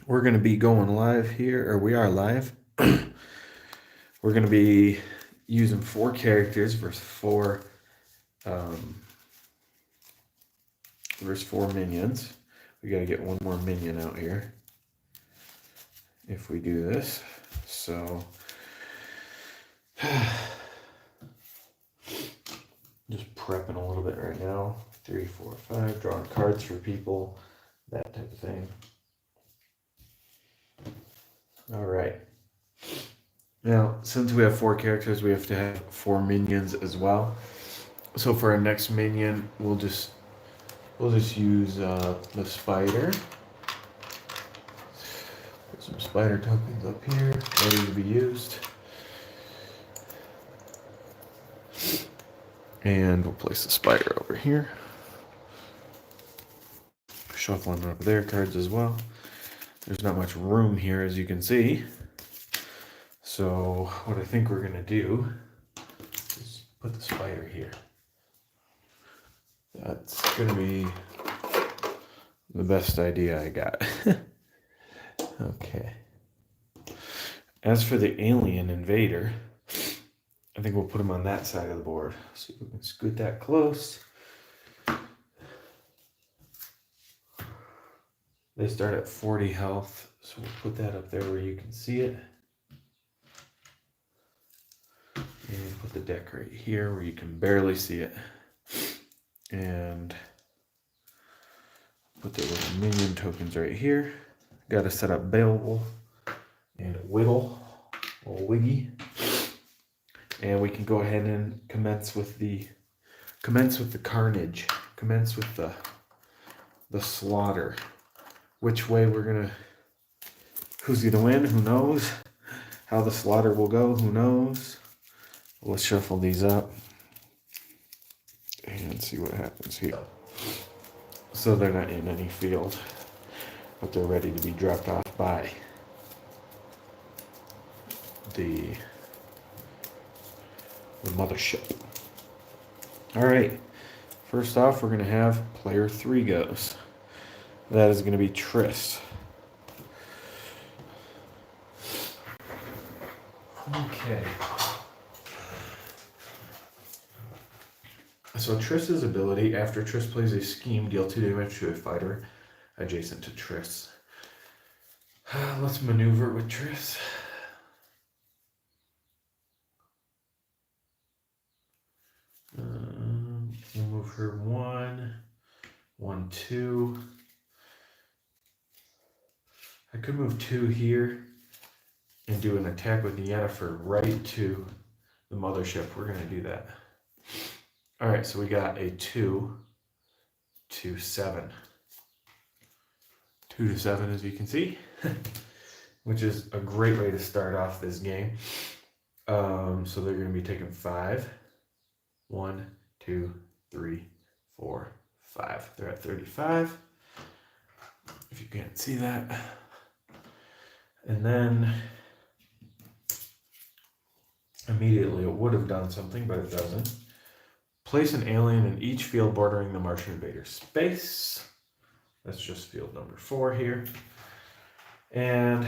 we're going to be going live here, or we are live. We're going to be using 4 characters um, versus 4 minions. We got to get one more minion out here if we do this. So just prepping a little bit right now. 3, 4, 5, drawing cards for people, that type of thing. All right. Now, since we have 4 characters, we have to have 4 minions as well. So for our next minion, we'll just use the spider. Put some spider tokens up here, ready to be used. And we'll place the spider over here. Shuffling up their cards as well. There's not much room here, as you can see. So what I think we're going to do is put the spider here. That's going to be the best idea I got. Okay. As for the alien invader, I think we'll put him on that side of the board. See if we can scoot that close. They start at 40 health, so we'll put that up there where you can see it. And put the deck right here where you can barely see it. And put the little minion tokens right here. Got to set up Beowulf and Whittle, or Wiggy. And we can go ahead and commence with the carnage. Commence with the slaughter. Which way we're gonna, who's gonna win, who knows? How the slaughter will go, who knows? Let's shuffle these up and see what happens here. So they're not in any field, but they're ready to be dropped off by the mothership. All right, first off, we're gonna have player 3 goes. That is gonna be Triss. Okay. So Triss's ability, after Triss plays a scheme, deal 2 damage to a fighter adjacent to Triss. Let's maneuver with Triss. We'll move her 1, 1, 2. I could move 2 here and do an attack with Yennefer right to the mothership. We're going to do that. All right, so we got a 2 to 7. 2 to 7, as you can see, which is a great way to start off this game. So they're going to be taking 5. 1, 2, 3, 4, 5. They're at 35. If you can't see that. And then immediately it would have done something, but it doesn't. Place an alien in each field bordering the Martian invader space. That's just field number 4 here. And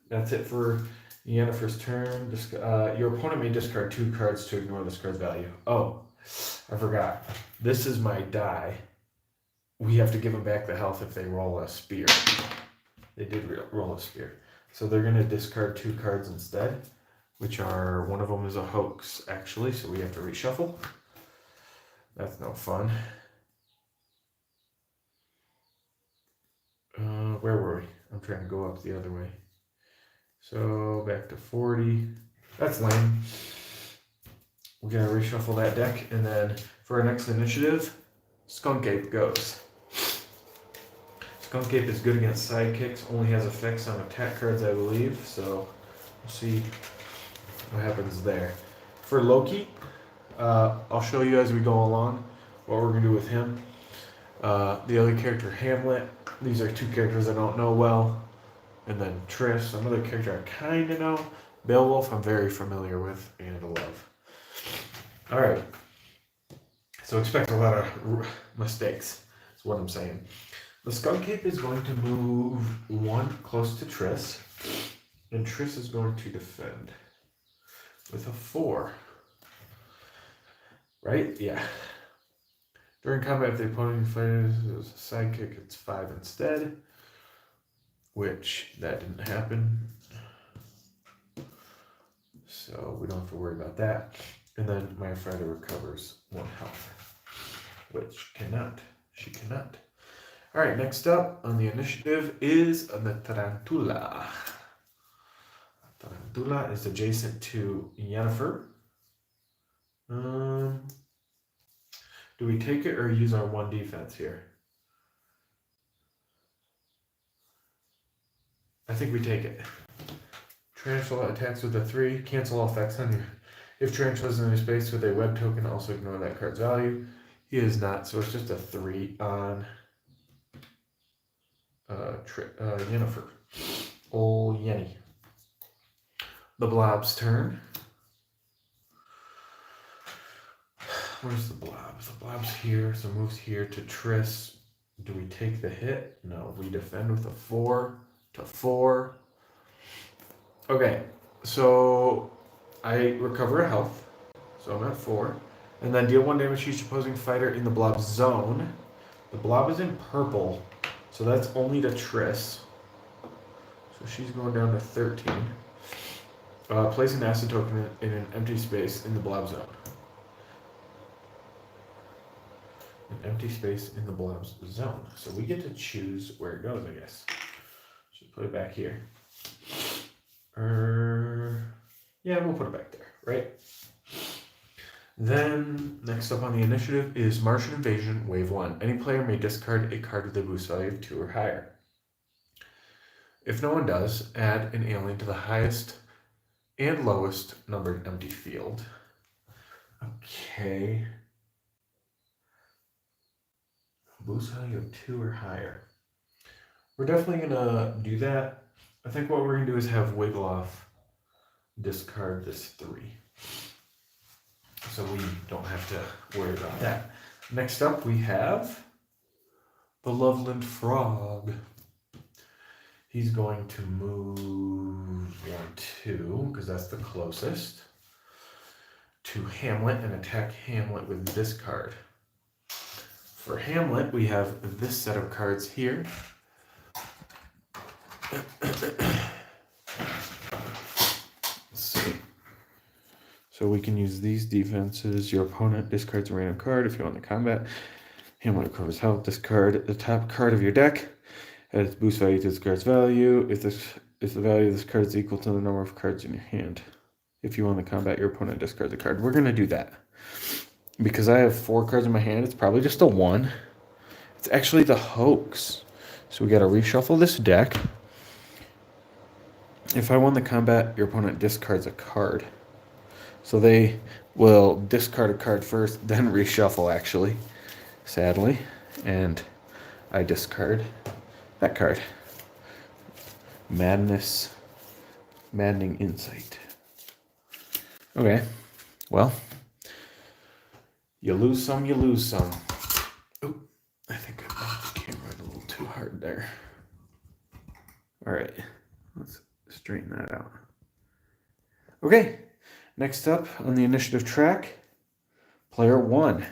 that's it for Yennefer's turn. Your opponent may discard 2 cards to ignore this card's value. Oh, I forgot. This is my die. We have to give them back the health if they roll a spear. They did roll a spear. So they're going to discard 2 cards instead, which are, one of them is a hoax, actually, so we have to reshuffle. That's no fun. Where were we? I'm trying to go up the other way. So back to 40. That's lame. We're going to reshuffle that deck, and then for our next initiative, Skunk Ape goes. Skunk Ape is good against sidekicks, only has effects on attack cards, I believe, so we'll see what happens there. For Loki, I'll show you as we go along what we're going to do with him. The other character, Hamlet, these are 2 characters I don't know well. And then Triss, another character I kind of know. Beowulf, I'm very familiar with and love. Alright, so expect a lot of mistakes, is what I'm saying. The Skunk Cape is going to move 1 close to Triss, and Triss is going to defend with a 4. Right? Yeah. During combat, if the opponent fights a sidekick, it's 5 instead, which that didn't happen. So we don't have to worry about that. And then my Fighter recovers 1 health, which she cannot. All right, next up on the initiative is the Tarantula. Tarantula is adjacent to Yennefer. Do we take it or use our 1 defense here? I think we take it. Tarantula attacks with a 3. Cancel all effects on you. If Tarantula is in your space with a web token, also ignore that card's value. He is not, so it's just a 3 on Yennefer. Old Yenny. The Blob's turn. Where's the Blob? The Blob's here, so moves here to Triss. Do we take the hit? No, we defend with a 4 to 4. Okay, so I recover a health, so I'm at 4. And then deal 1 damage to each opposing fighter in the Blob's zone. The Blob is in purple, so that's only to Triss. So she's going down to 13. Place an acid token in an empty space in the Blob zone. An empty space in the Blob's zone. So we get to choose where it goes, I guess. Should put it back here. Yeah, we'll put it back there, right? Then, next up on the initiative is Martian Invasion, Wave 1. Any player may discard a card with a boost value of 2 or higher. If no one does, add an alien to the highest and lowest numbered empty field. Okay. Boost value of 2 or higher. We're definitely going to do that. I think what we're going to do is have Wiggloff discard this 3. So we don't have to worry about that. Next up we have the Loveland Frog. He's going to move 1, 2, because that's the closest, to Hamlet and attack Hamlet with this card. For Hamlet, we have this set of cards here. So we can use these defenses. Your opponent discards a random card if you want the combat. Hamlet recovers health. Discard the top card of your deck. Add its boost value to this card's value. If the value of this card is equal to the number of cards in your hand. If you want the combat, your opponent discards a card. We're gonna do that. Because I have 4 cards in my hand, it's probably just a 1. It's actually the Hoax. So we gotta reshuffle this deck. If I won the combat, your opponent discards a card. So they will discard a card first, then reshuffle, actually, sadly. And I discard that card. Madness. Maddening Insight. Okay, well, you lose some, you lose some. Oh, I think I knocked the camera a little too hard there. All right, let's straighten that out. Okay, next up on the initiative track, player 1.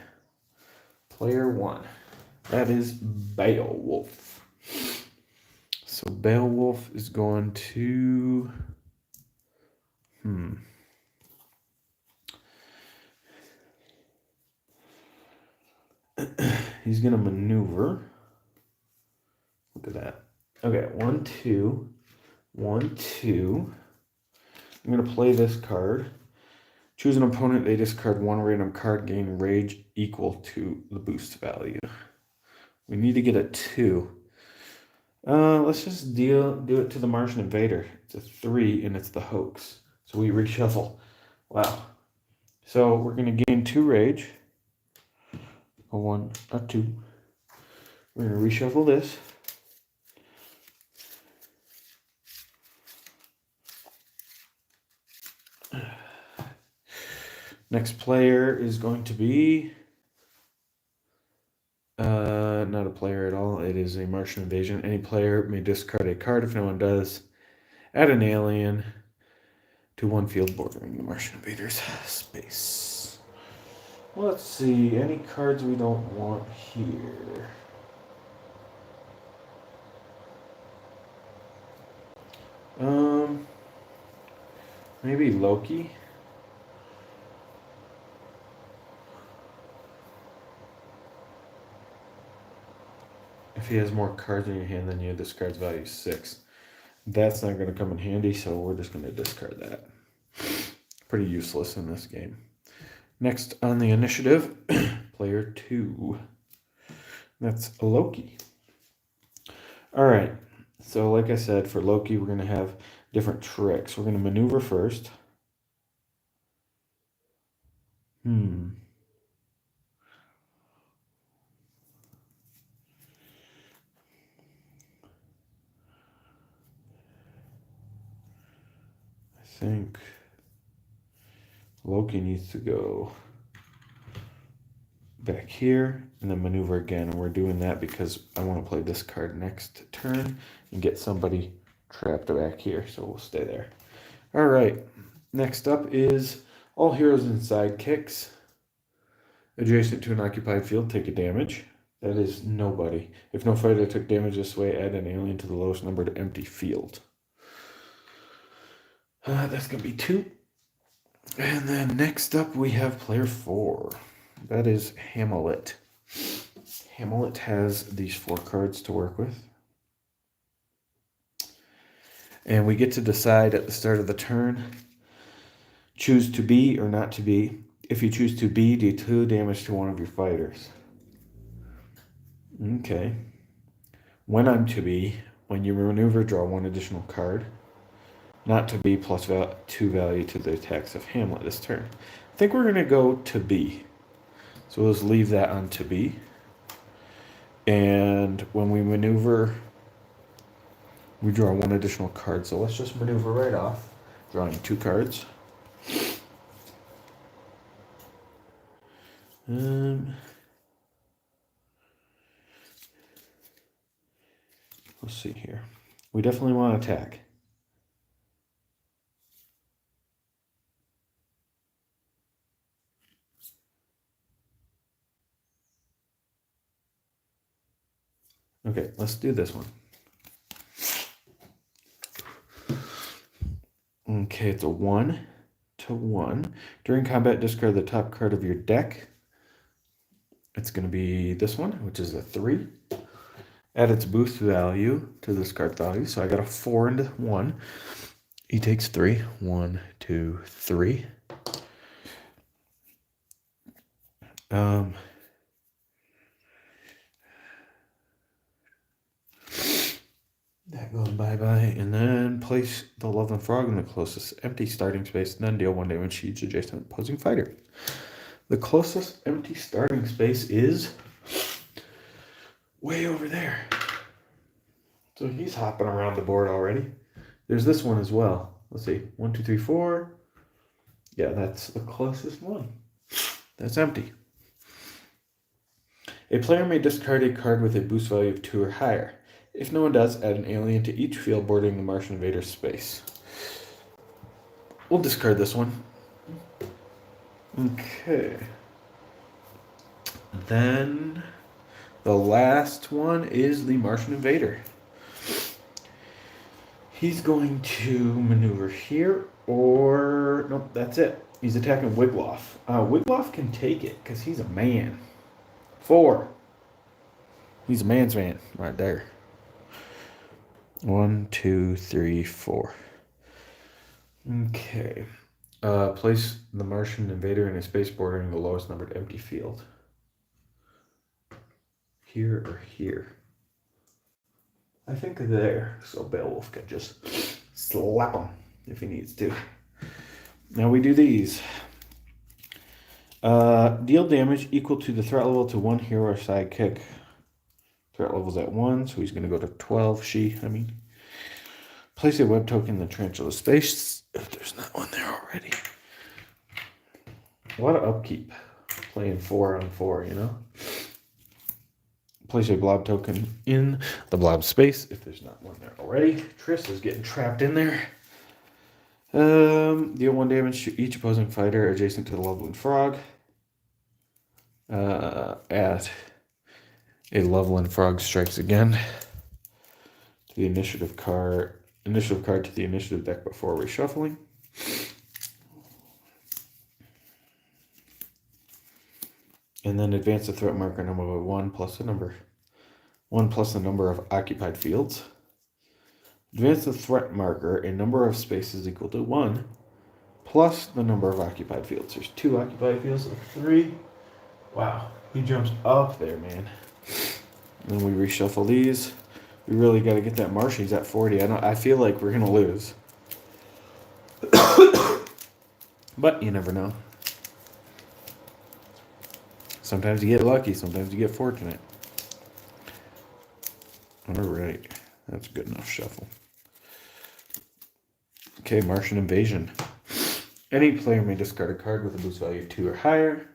Player 1. That is Beowulf. So Beowulf is going to... He's going to maneuver. Look at that. Okay, 1, 2. 1, 2. I'm going to play this card. Choose an opponent. They discard 1 random card. Gain rage equal to the boost value. We need to get a 2. Let's just do it to the Martian Invader. It's a 3, and it's the Hoax. So we reshuffle. Wow. So we're going to gain 2 rage. A 1, a 2. We're going to reshuffle this. Next player is going to be not a player at all. It is a Martian invasion. Any player may discard a card. If no one does, add an alien to one field bordering the Martian invaders' space. Let's see. Any cards we don't want here? Maybe Loki. If he has more cards in your hand than you, this card's value 6. That's not going to come in handy, so we're just going to discard that. Pretty useless in this game. Next on the initiative, player 2. That's Loki. All right. So like I said, for Loki, we're going to have different tricks. We're going to maneuver first. I think Loki needs to go back here and then maneuver again. And we're doing that because I want to play this card next turn and get somebody trapped back here. So we'll stay there. All right. Next up is all heroes and sidekicks adjacent to an occupied field take a damage. That is nobody. If no fighter took damage this way, add an alien to the lowest numbered empty field. That's going to be 2. And then next up we have player 4. That is Hamlet. Hamlet has these 4 cards to work with. And we get to decide at the start of the turn, choose to be or not to be. If you choose to be, do 2 damage to one of your fighters. Okay. When I'm to be, when you maneuver, draw 1 additional card. Not to be plus 2 value to the attacks of Hamlet this turn. I think we're going to go to be. So let's leave that on to be. And when we maneuver, we draw 1 additional card. So let's just maneuver right off, drawing 2 cards. Let's see here. We definitely want to attack. Okay, let's do this one. Okay, it's a 1/1. During combat, discard the top card of your deck. It's going to be this one, which is a 3. Add its boost value to this card value. So I got a 4 and 1. He takes 3. 1, 2, 3. That goes bye-bye. And then place the Loveland Frog in the closest empty starting space, and then deal 1 damage to each adjacent opposing fighter. The closest empty starting space is way over there. So he's hopping around the board already. There's this one as well. Let's see. 1, 2, 3, 4. Yeah, that's the closest one. That's empty. A player may discard a card with a boost value of 2 or higher. If no one does, add an alien to each field bordering the Martian invader's space. We'll discard this one. Okay. Then the last one is the Martian invader. He's going to maneuver here, or nope, that's it. He's attacking Wiglaf. Wiglaf can take it because he's a man. 4. He's a man's man right there. 1, 2, 3, 4. Okay. Place the Martian invader in a space bordering the lowest numbered empty field. Here or here? I think there. So Beowulf can just slap him if he needs to. Now we do these. Deal damage equal to the threat level to 1 hero or sidekick. Threat level's at 1, so he's going to go to 12. Place a web token in the tarantula space if there's not one there already. A lot of upkeep playing 4 on 4, you know? place a blob token in the blob space if there's not one there already. Triss is getting trapped in there. Deal 1 damage to each opposing fighter adjacent to the Loveland Frog. At a Loveland Frog strikes again. To the initiative card to the initiative deck before reshuffling. And then advance the threat marker number by 1 plus the number of occupied fields. Advance the threat marker a number of spaces equal to 1 plus the number of occupied fields. There's 2 occupied fields, so 3. Wow, he jumps up there, man. And then we reshuffle these. We really got to get that Marsh. He's at 40. I feel like we're gonna lose, but you never know. Sometimes you get lucky. Sometimes you get fortunate. All right, that's a good enough shuffle. Okay, Martian Invasion. Any player may discard a card with a boost value of 2 or higher.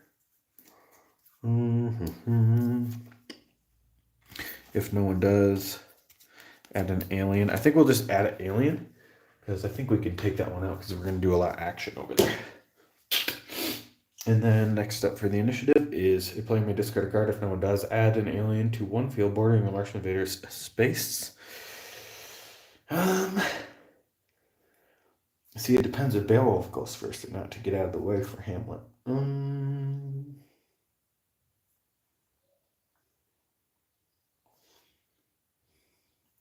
If no one does, add an alien. I think we'll just add an alien because I think we can take that one out because we're going to do a lot of action over there. And then next up for the initiative is a player may discard a card. If no one does, add an alien to 1 field bordering the Martian invader's space. See, it depends if Beowulf goes first or not to get out of the way for Hamlet.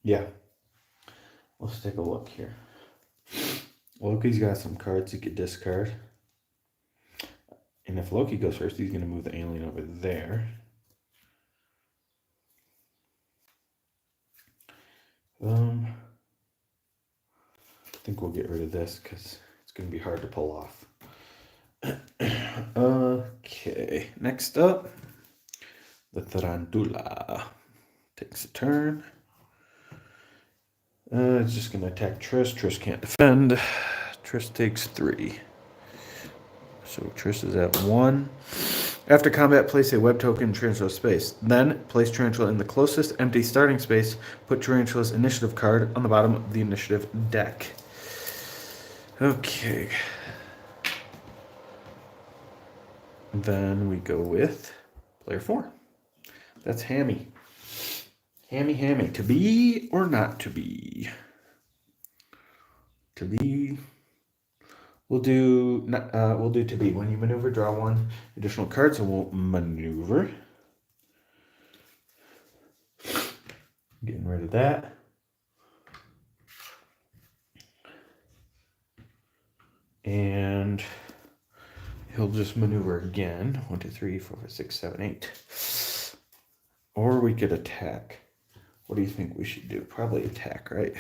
Yeah. Let's take a look here. Loki's got some cards he could discard. And if Loki goes first, he's going to move the alien over there. I think we'll get rid of this because it's going to be hard to pull off. Okay, next up, the Tarantula takes a turn. It's just going to attack Triss. Triss can't defend. Triss takes 3. So Triss is at 1. After combat, place a web token in Tarantula space. Then, place Tarantula in the closest empty starting space. Put Tarantula's initiative card on the bottom of the initiative deck. Okay. Then we go with player 4. That's Hammy. Hammy. To be or not to be? To be. We'll do to be. When you maneuver, draw 1 additional card, so we'll maneuver. Getting rid of that. And he'll just maneuver again. 1, 2, 3, 4, 5, 6, 7, 8. Or we could attack. What do you think we should do? Probably attack, right?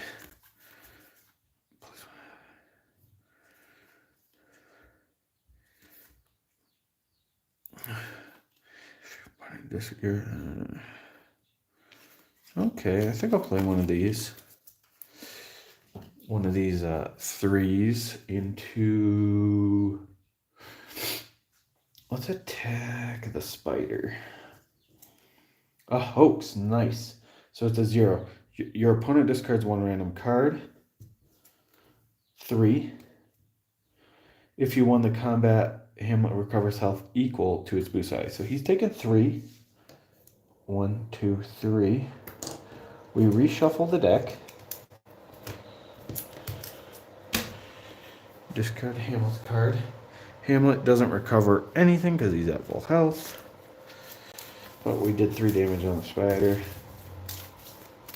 Okay, I think I'll play one of these. One of these 3s into... Let's attack the spider. A hoax, nice. So it's a 0. Your opponent discards 1 random card. 3. If you won the combat, Hamlet recovers health equal to its boost value. So he's taken 3. 1, 2, 3. We reshuffle the deck. Discard Hamlet's card. Hamlet doesn't recover anything because he's at full health. But we did 3 damage on the spider,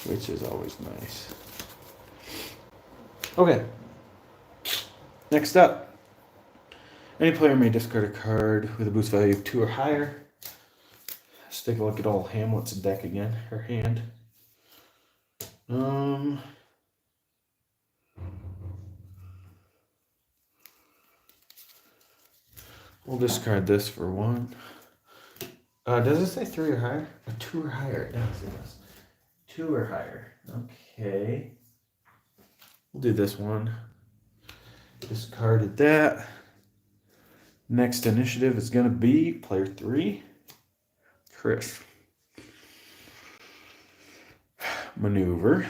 which is always nice. Okay. Next up. Any player may discard a card with a boost value of 2 or higher. Let's take a look at old Hamlet's deck again, her hand. We'll discard this for 1. Does it say 3 or higher? 2 or higher. It does. 2 or higher. Okay. We'll do this one. Discarded that. Next initiative is going to be player 3, Chris. maneuver.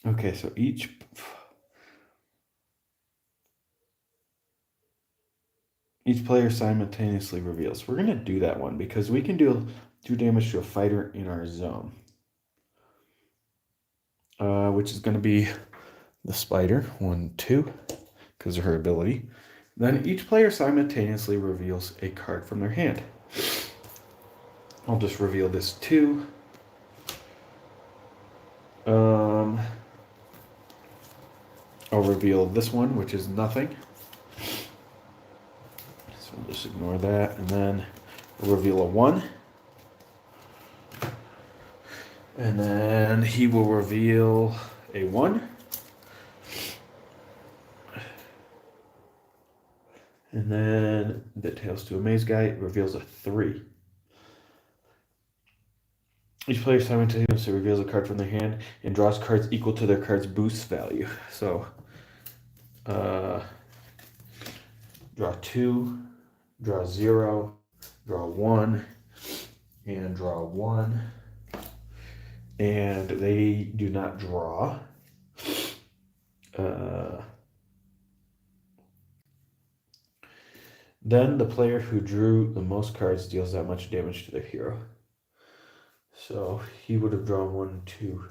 Okay, so each player simultaneously reveals. We're gonna do that one because we can do damage to a fighter in our zone. Which is gonna be the spider, 1, 2, because of her ability. Then each player simultaneously reveals a card from their hand. I'll just reveal this 2. I'll reveal this one, which is nothing. So we'll just ignore that. And then we'll reveal a 1. And then he will reveal a 1. And then the Tails to Amaze guy reveals a 3. Each player simultaneously reveals a card from their hand and draws cards equal to their card's boost value. So, draw 2, draw 0, draw 1, and draw 1. And they do not draw. Then the player who drew the most cards deals that much damage to their hero. So he would have drawn 1, 2,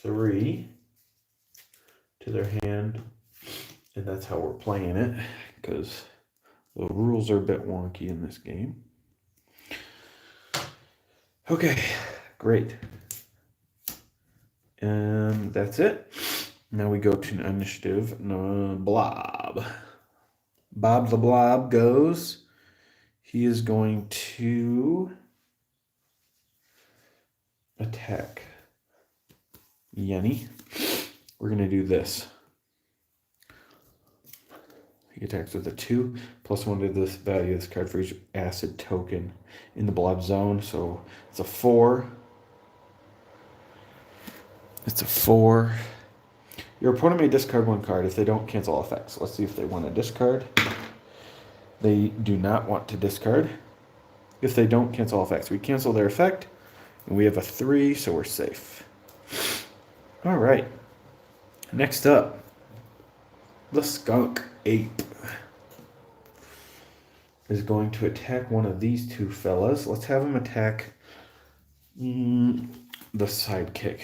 3 to their hand. And that's how we're playing it, because the rules are a bit wonky in this game. Okay, great. And that's it. Now we go to initiative. Blob. Bob the Blob goes. He is going to attack Yenny. We're going to do this. He attacks with a 2, +1 to this value of this card for each acid token in the blob zone. So it's a 4. It's a 4. Your opponent may discard 1 card if they don't cancel effects. Let's see if they want to discard. They do not want to discard. If they don't cancel effects, we cancel their effect, and we have a 3, so we're safe. All right. Next up, the Skunk Ape is going to attack one of these 2 fellas. Let's have him attack the sidekick.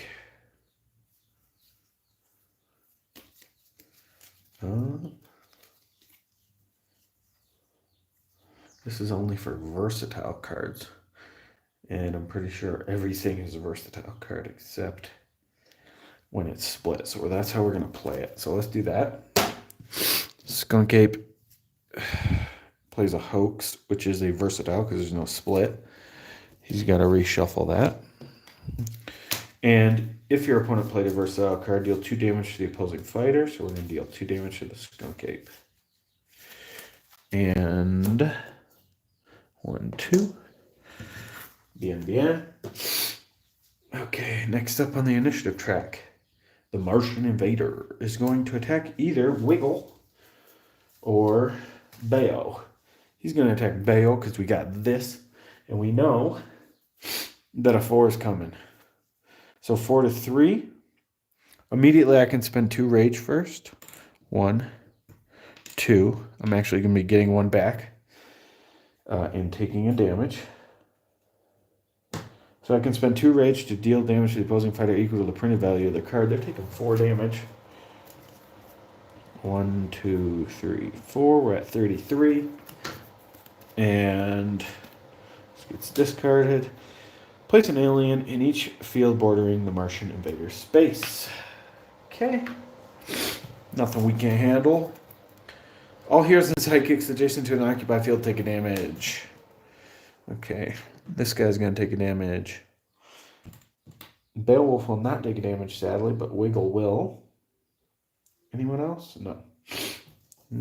This is only for versatile cards. And I'm pretty sure everything is a versatile card except when it's split. So that's how we're going to play it. So let's do that. Skunk Ape plays a Hoax, which is a versatile because there's no split. He's got to reshuffle that. And if your opponent played a versatile card, deal 2 damage to the opposing fighter. So we're going to deal 2 damage to the Skunk Ape. And 1, 2. Bien. Okay, next up on the initiative track, the Martian Invader is going to attack either Wiggle or Bayo. He's going to attack Bayo because we got this, and we know that a 4 is coming. So 4 to 3. Immediately I can spend 2 rage first. 1, 2. I'm actually going to be getting 1 back and taking a damage. So I can spend 2 rage to deal damage to the opposing fighter equal to the printed value of the card. They're taking 4 damage. 1, 2, 3, 4. We're at 33. And this gets discarded. Place an alien in each field bordering the Martian Invader space. Okay. Nothing we can't handle. All heroes and sidekicks adjacent to an occupied field take a damage. Okay. This guy's going to take a damage. Beowulf will not take a damage, sadly, but Wiggle will. Anyone else? No.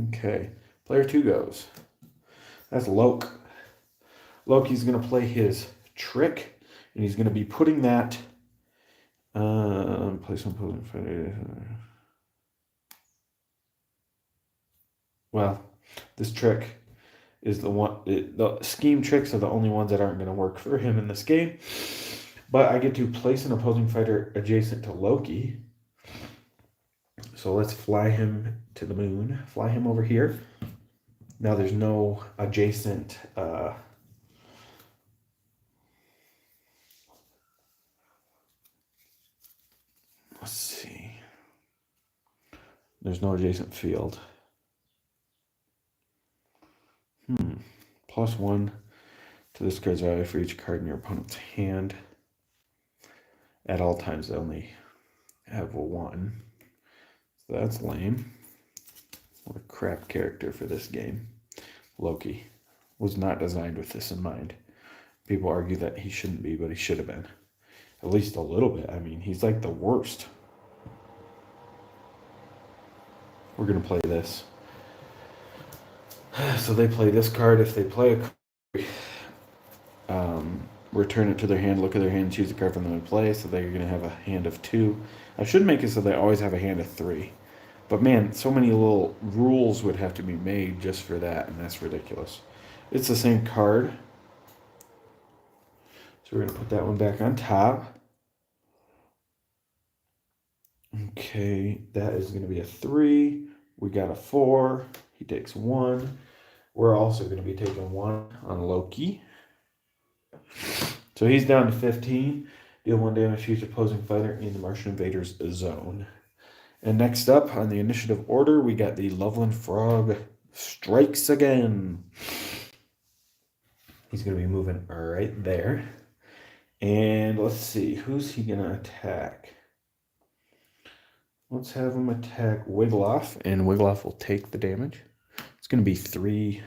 Okay. Player 2 goes. That's Loki. Loki's going to play his trick, and he's going to be putting that... play some opposing fighter. Well, this trick is the one... The scheme tricks are the only ones that aren't going to work for him in this game. But I get to place an opposing fighter adjacent to Loki. So let's fly him to the moon. Fly him over here. Now there's no adjacent... let's see. There's no adjacent field. +1 to this card's value for each card in your opponent's hand. At all times, they only have 1. So that's lame. What a crap character for this game. Loki was not designed with this in mind. People argue that he shouldn't be, but he should have been. At least a little bit. I mean, he's like the worst. We're going to play this. So they play this card. If they play a card, return it to their hand, look at their hand, choose a card from them to play. So they're going to have a hand of 2. I should make it so they always have a hand of 3. But man, so many little rules would have to be made just for that, and that's ridiculous. It's the same card. So we're going to put that one back on top. Okay, that is going to be a 3. We got a 4. He takes 1. We're also going to be taking 1 on Loki. So he's down to 15. Deal 1 damage to each opposing fighter in the Martian Invaders zone. And next up on the initiative order, we got the Loveland Frog Strikes Again. He's going to be moving right there. And let's see, who's he going to attack? Let's have him attack Wiggloff, and Wiggloff will take the damage. It's going to be 3.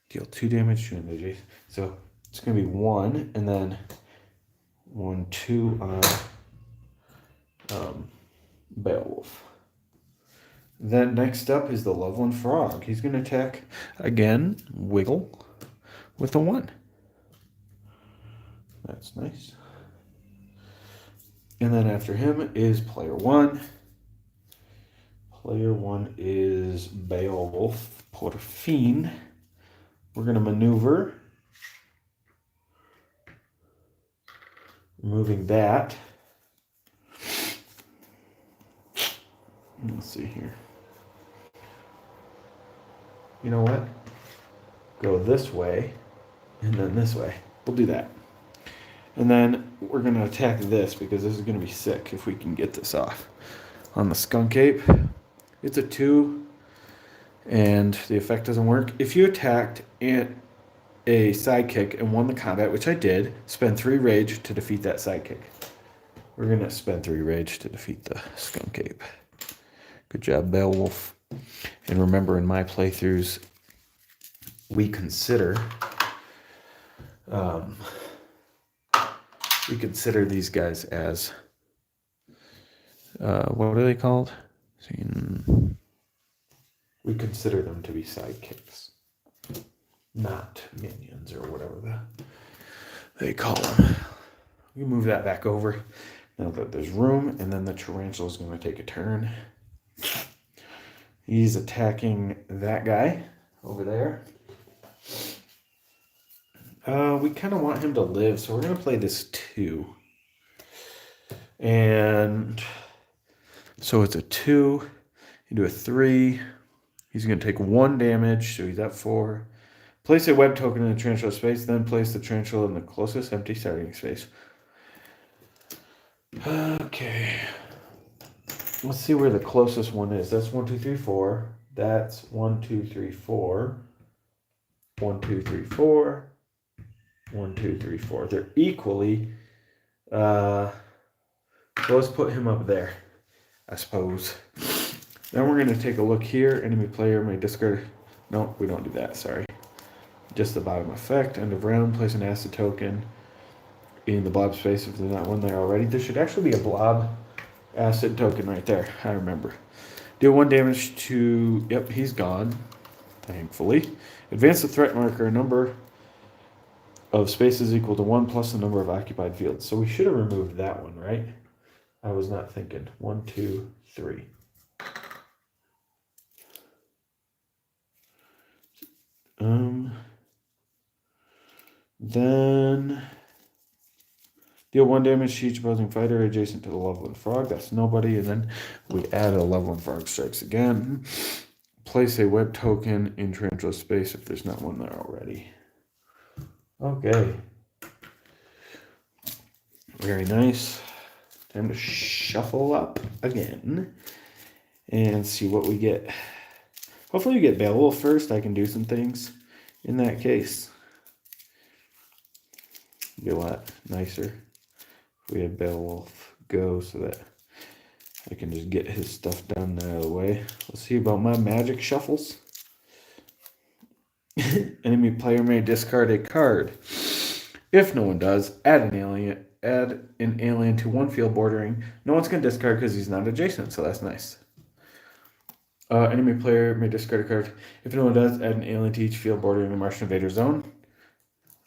Deal 2 damage to an. So it's going to be 1, and then 1, 2 on Beowulf. Then next up is the Loveland Frog. He's going to attack again, Wiggle, with a 1. That's nice. And then after him is player 1. Player 1 is Beowulf Porfine. We're going to maneuver. Removing that. Let's see here. You know what? Go this way and then this way. We'll do that. And then we're going to attack this because this is going to be sick if we can get this off. On the Skunk Ape, it's a 2 and the effect doesn't work. If you attacked a sidekick and won the combat, which I did, spend 3 rage to defeat that sidekick. We're going to spend 3 rage to defeat the Skunk Ape. Good job, Beowulf. And remember, in my playthroughs, we consider these guys as what are they called? We consider them to be sidekicks, not minions or whatever they call them. We move that back over now that there's room, and then the tarantula is going to take a turn. He's attacking that guy over there. We kind of want him to live, so we're going to play this 2. And so it's a 2. You do a 3. He's going to take 1 damage, so he's at 4. Place a web token in the tarantula space, then place the tarantula in the closest empty starting space. Okay. Let's see where the closest one is. That's 1, 2, 3, 4. That's 1, 2, 3, 4. 1, 2, 3, 4. 1, 2, 3, 4. They're equally. So let's put him up there, I suppose. Then we're going to take a look here. Enemy player may discard. No, we don't do that. Sorry. Just the bottom effect. End of round. Place an acid token in the blob space if there's not one there already. There should actually be a blob acid token right there. I remember. Deal 1 damage to... Yep, he's gone. Thankfully. Advance the threat marker a number of spaces equal to 1 plus the number of occupied fields. So we should have removed that one, right? I was not thinking. 1, 2, 3. Then deal 1 damage to each opposing fighter adjacent to the level of frog. That's nobody. And then we add a level of frog strikes again. Place a web token in tarantula space if there's not one there already. Okay. Very nice. Time to shuffle up again and see what we get. Hopefully we get Beowulf first. I can do some things in that case. Be a lot nicer if we had Beowulf go so that I can just get his stuff done out of the way. Let's see about my magic shuffles. Enemy player may discard a card. If no one does, add an alien to one field bordering. No one's going to discard because he's not adjacent, so that's nice. Enemy player may discard a card. If no one does, add an alien to each field bordering the Martian invader zone.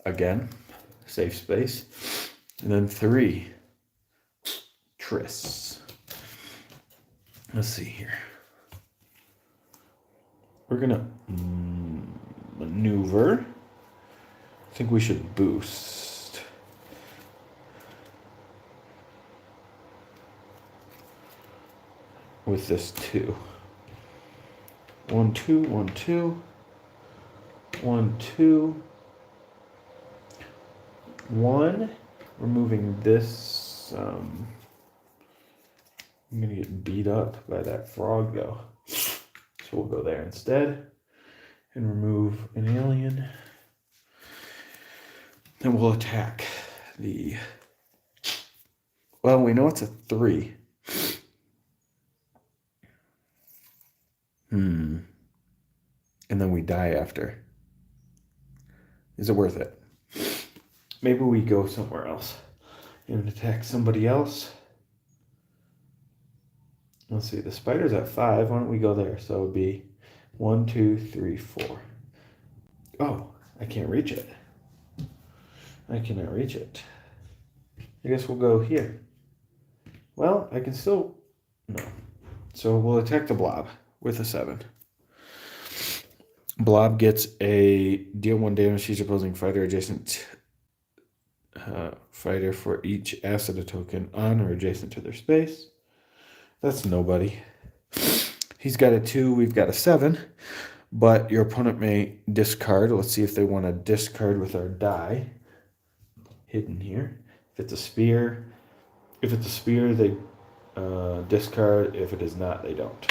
Again, safe space. And then 3. Triss. Let's see here. We're going to maneuver. I think we should boost. With this 2. 1, 2, 1, 2. 1, 2. 1. Removing this. I'm going to get beat up by that frog, though. So we'll go there instead. And remove an alien. Then we'll attack the... Well, we know it's a 3. And then we die after. Is it worth it? Maybe we go somewhere else and attack somebody else. Let's see, the spider's at 5. Why don't we go there? So it would be 1, 2, 3, 4. Oh, I can't reach it. I cannot reach it. I guess we'll go here. Well, I can still... No. So we'll attack the blob with a 7. Blob gets a deal 1 damage to each opposing fighter adjacent fighter for each asset a token on or adjacent to their space. That's nobody. He's got a 2, we've got a 7. But your opponent may discard. Let's see if they want to discard with our die. Hidden here. If it's a spear, they discard. If it is not, they don't.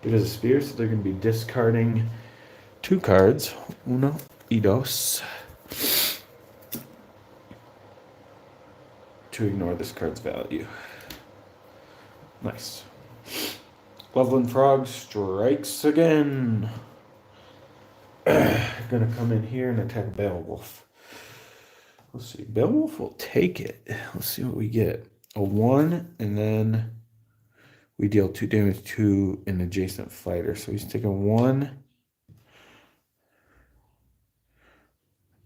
It is a spear, so they're going to be discarding 2 cards. Uno y dos. To ignore this card's value. Nice. Loveland Frog strikes again. Gonna come in here and attack Beowulf. Let's see. Beowulf will take it. Let's see what we get. A 1, and then we deal 2 damage to an adjacent fighter. So he's taking 1.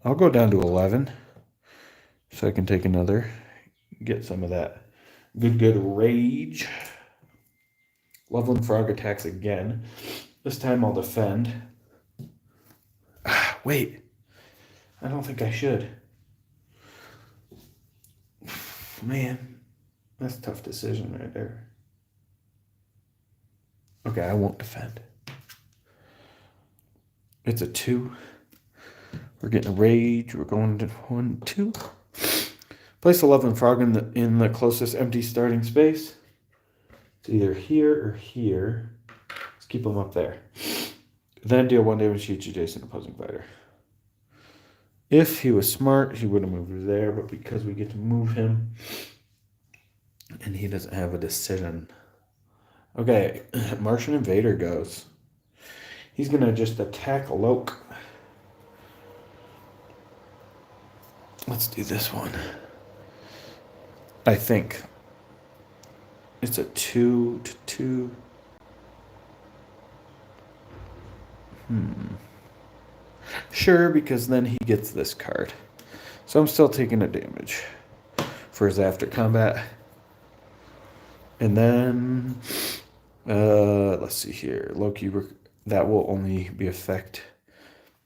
I'll go down to 11. So I can take another. Get some of that good rage. Loveland Frog attacks again. This time I'll defend. Wait. I don't think I should. Man, that's a tough decision right there. Okay, I won't defend. It's a 2. We're getting a rage. We're going to 1, 2. Place a Loveland Frog in the closest empty starting space. It's either here or here. Let's keep them up there. Then deal 1 damage to each adjacent opposing fighter. If he was smart, he would have moved there, but because we get to move him, and he doesn't have a decision. Okay, Martian Invader goes. He's going to just attack Loke. Let's do this one. I think it's a 2 to 2. Sure, because then he gets this card. So I'm still taking a damage for his after combat. And then, let's see here. Loki, that will only be effect.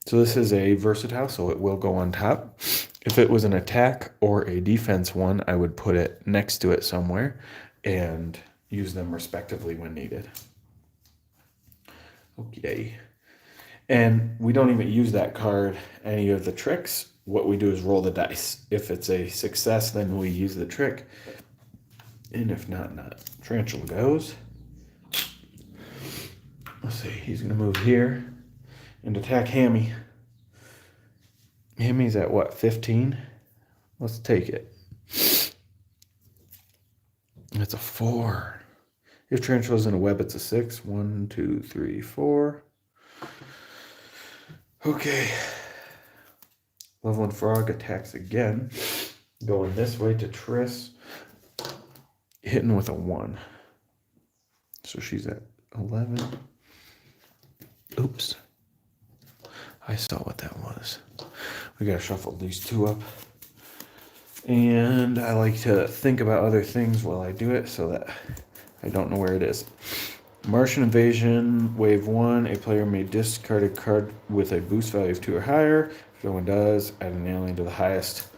So this is a versatile, so it will go on top. If it was an attack or a defense one, I would put it next to it somewhere and use them respectively when needed. Okay. And we don't even use that card any of the tricks. What we do is roll the dice. If it's a success, then we use the trick. And if not, not. Tarantula goes. Let's see, he's going to move here and attack Hammy. Hammy's at what, 15? Let's take it. It's a 4. If Tarantula's in a web, it's a 6. 1, 2, 3, 4. Okay. Loveland Frog attacks again. Going this way to Triss. Hitting with a 1. So she's at 11. Oops. I saw what that was. We gotta shuffle these two up. And I like to think about other things while I do it so that I don't know where it is. Martian Invasion, Wave 1. A player may discard a card with a boost value of 2 or higher. If no one does, add an alien to the highest.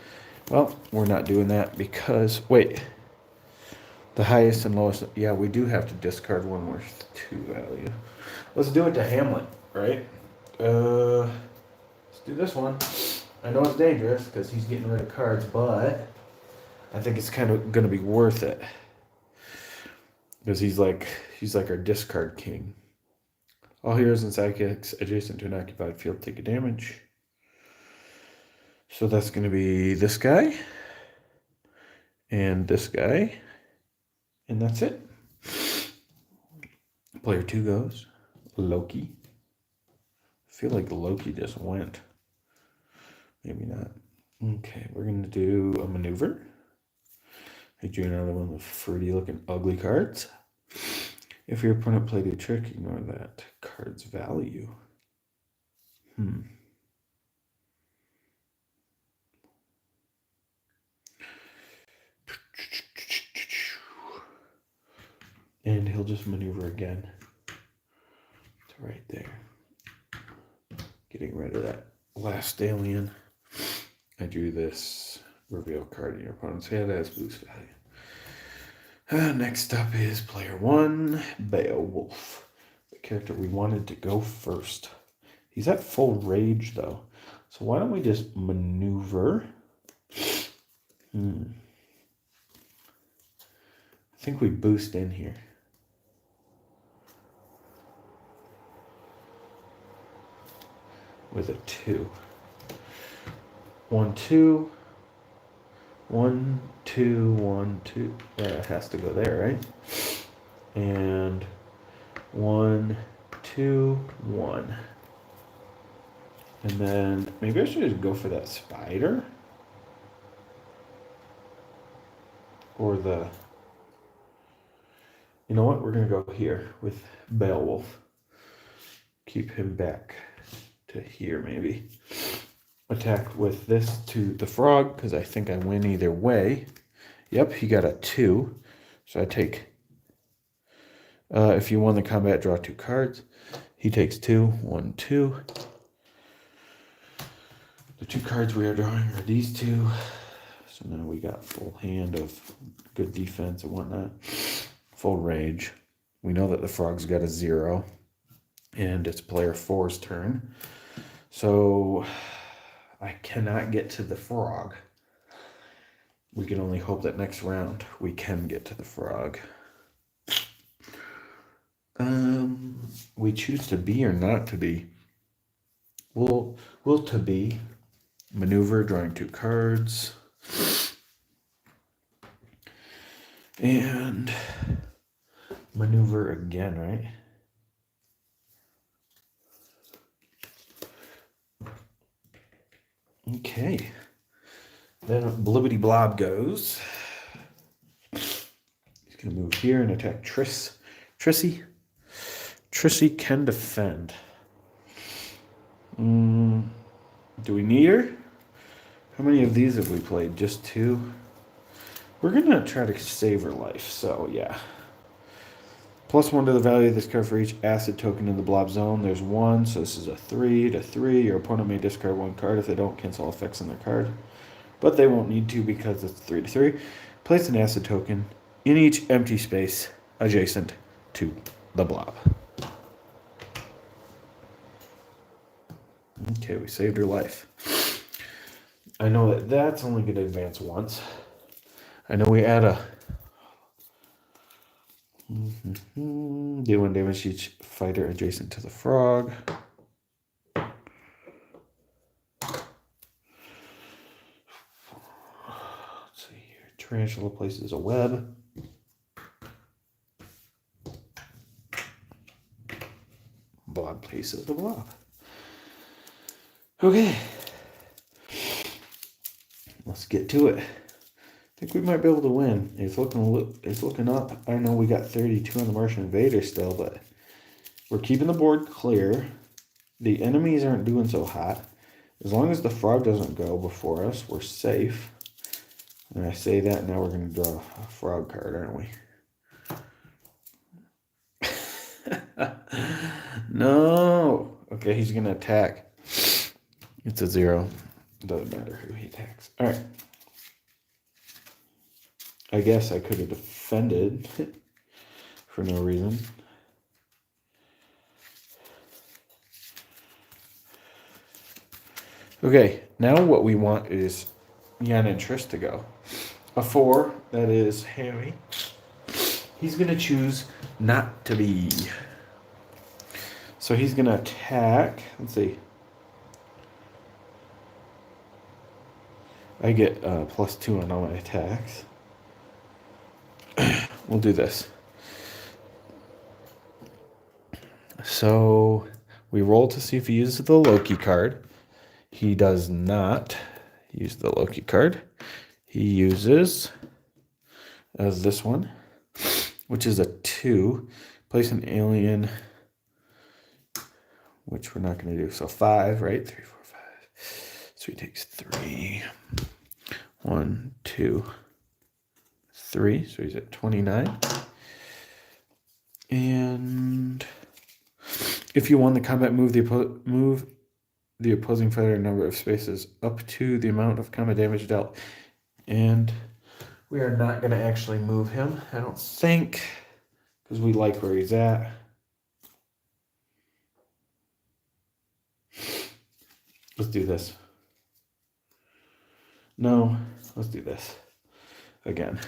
Well, we're not doing that because... Wait. The highest and lowest... Yeah, we do have to discard one worth 2 value. Let's do it to Hamlet, right? Let's do this one. I know it's dangerous because he's getting rid of cards, but I think it's kind of going to be worth it. Because he's like our discard king. All heroes and sidekicks adjacent to an occupied field take a damage. So that's going to be this guy. And this guy. And that's it. Player 2 goes. Loki. I feel like Loki just went. Maybe not. Okay, we're going to do a maneuver. I drew another one with fruity looking ugly cards. If your opponent played a trick, ignore that card's value. And he'll just maneuver again. It's right there. Getting rid of that last alien. I drew this reveal card in your opponent's hand as boost value. Next up is player 1, Beowulf. The character we wanted to go first. He's at full rage though. So why don't we just maneuver? I think we boost in here. With a 2. 1, 2. 1, 2, 1, 2. Yeah, it has to go there, right? And 1, 2, 1. And then maybe I should just go for that spider. Or the... You know what? We're going to go here with Beowulf. Keep him back to here, maybe. Attack with this to the frog, because I think I win either way. Yep, he got a 2. So I take... if you won the combat, draw 2 cards. He takes 2. 1, 2. The 2 cards we are drawing are these 2. So now we got full hand of good defense and whatnot. Full rage. We know that the frog's got a 0. And it's player 4's turn. So I cannot get to the frog. We can only hope that next round we can get to the frog. We choose to be or not to be. We'll to be. Maneuver, drawing 2 cards. And maneuver again, right? Okay. Then Blibbity Blob goes. He's going to move here and attack Trissy. Trissy can defend. Do we need her? How many of these have we played? Just 2? We're gonna try to save her life, so yeah. +1 to the value of this card for each acid token in the blob zone. There's 1, so this is a 3 to 3. Your opponent may discard 1 card if they don't cancel effects on their card. But they won't need to because it's 3 to 3. Place an acid token in each empty space adjacent to the blob. Okay, we saved her life. I know that that's only going to advance once. I know we add a... Do 1 damage to each fighter adjacent to the frog. Let's see here. Tarantula places a web. Blob places the blob. Okay. Let's get to it. I think we might be able to win. It's looking up. I know we got 32 on the Martian Invader still, but we're keeping the board clear. The enemies aren't doing so hot. As long as the frog doesn't go before us, we're safe. And I say that, now we're going to draw a frog card, aren't we? No. Okay, he's going to attack. It's a 0. Doesn't matter who he attacks. All right. I guess I could have defended for no reason. Okay, now what we want is Jan and Triss to go. A 4, that is Harry. He's going to choose not to be. So he's going to attack. Let's see. I get +2 on all my attacks. We'll do this. So we roll to see if he uses the Loki card. He does not use the Loki card. He uses as this one, which is a 2. Place an alien, which we're not going to do. So 5, right? 3, 4, 5. So he takes 3. 1, 2, 3. So he's at 29. And if you won the combat, move the opposing fighter a number of spaces up to the amount of combat damage dealt. And we are not going to actually move him, I don't think, because we like where he's at. Let's do this. No, let's do this again.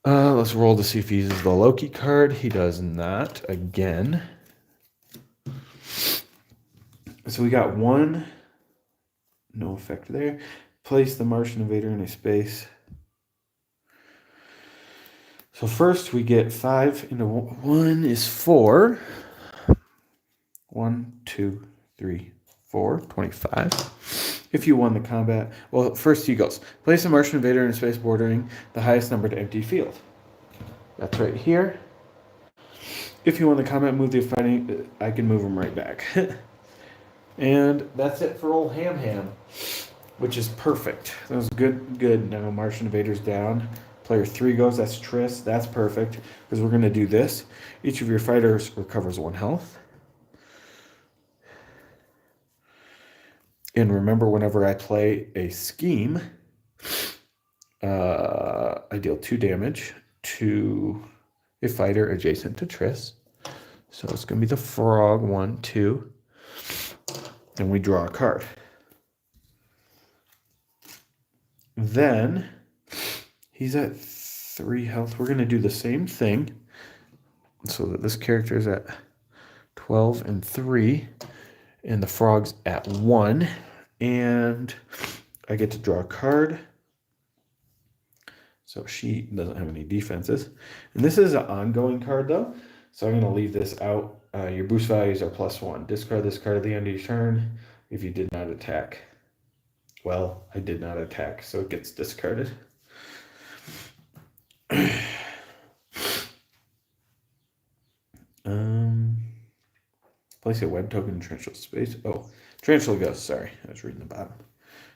Let's roll to see if he uses the Loki card. He does not again. So we got 1. No effect there. Place the Martian Invader in a space. So first we get 5 into 1 is 4. 1, 2, 3, 4. 25. If you won the combat, well, first he goes. Place a Martian Invader in a space bordering the highest numbered empty field. That's right here. If you won the combat, move the fighting. I can move him right back. And that's it for old Ham, which is perfect. That was good. Now Martian Invader's down. Player 3 goes. That's Triss. That's perfect because we're going to do this. Each of your fighters recovers 1 health. And remember, whenever I play a scheme, I deal 2 damage to a fighter adjacent to Triss. So it's going to be the frog, 1, 2. And we draw a card. Then he's at 3 health. We're going to do the same thing so that this character is at 12 and 3. And the frog's at 1. And I get to draw a card. So she doesn't have any defenses. And this is an ongoing card, though. So I'm going to leave this out. Your boost values are +1. Discard this card at the end of your turn if you did not attack. Well, I did not attack, so it gets discarded. Place a web token in Tarantula space. Oh, Tarantula goes. Sorry, I was reading the bottom.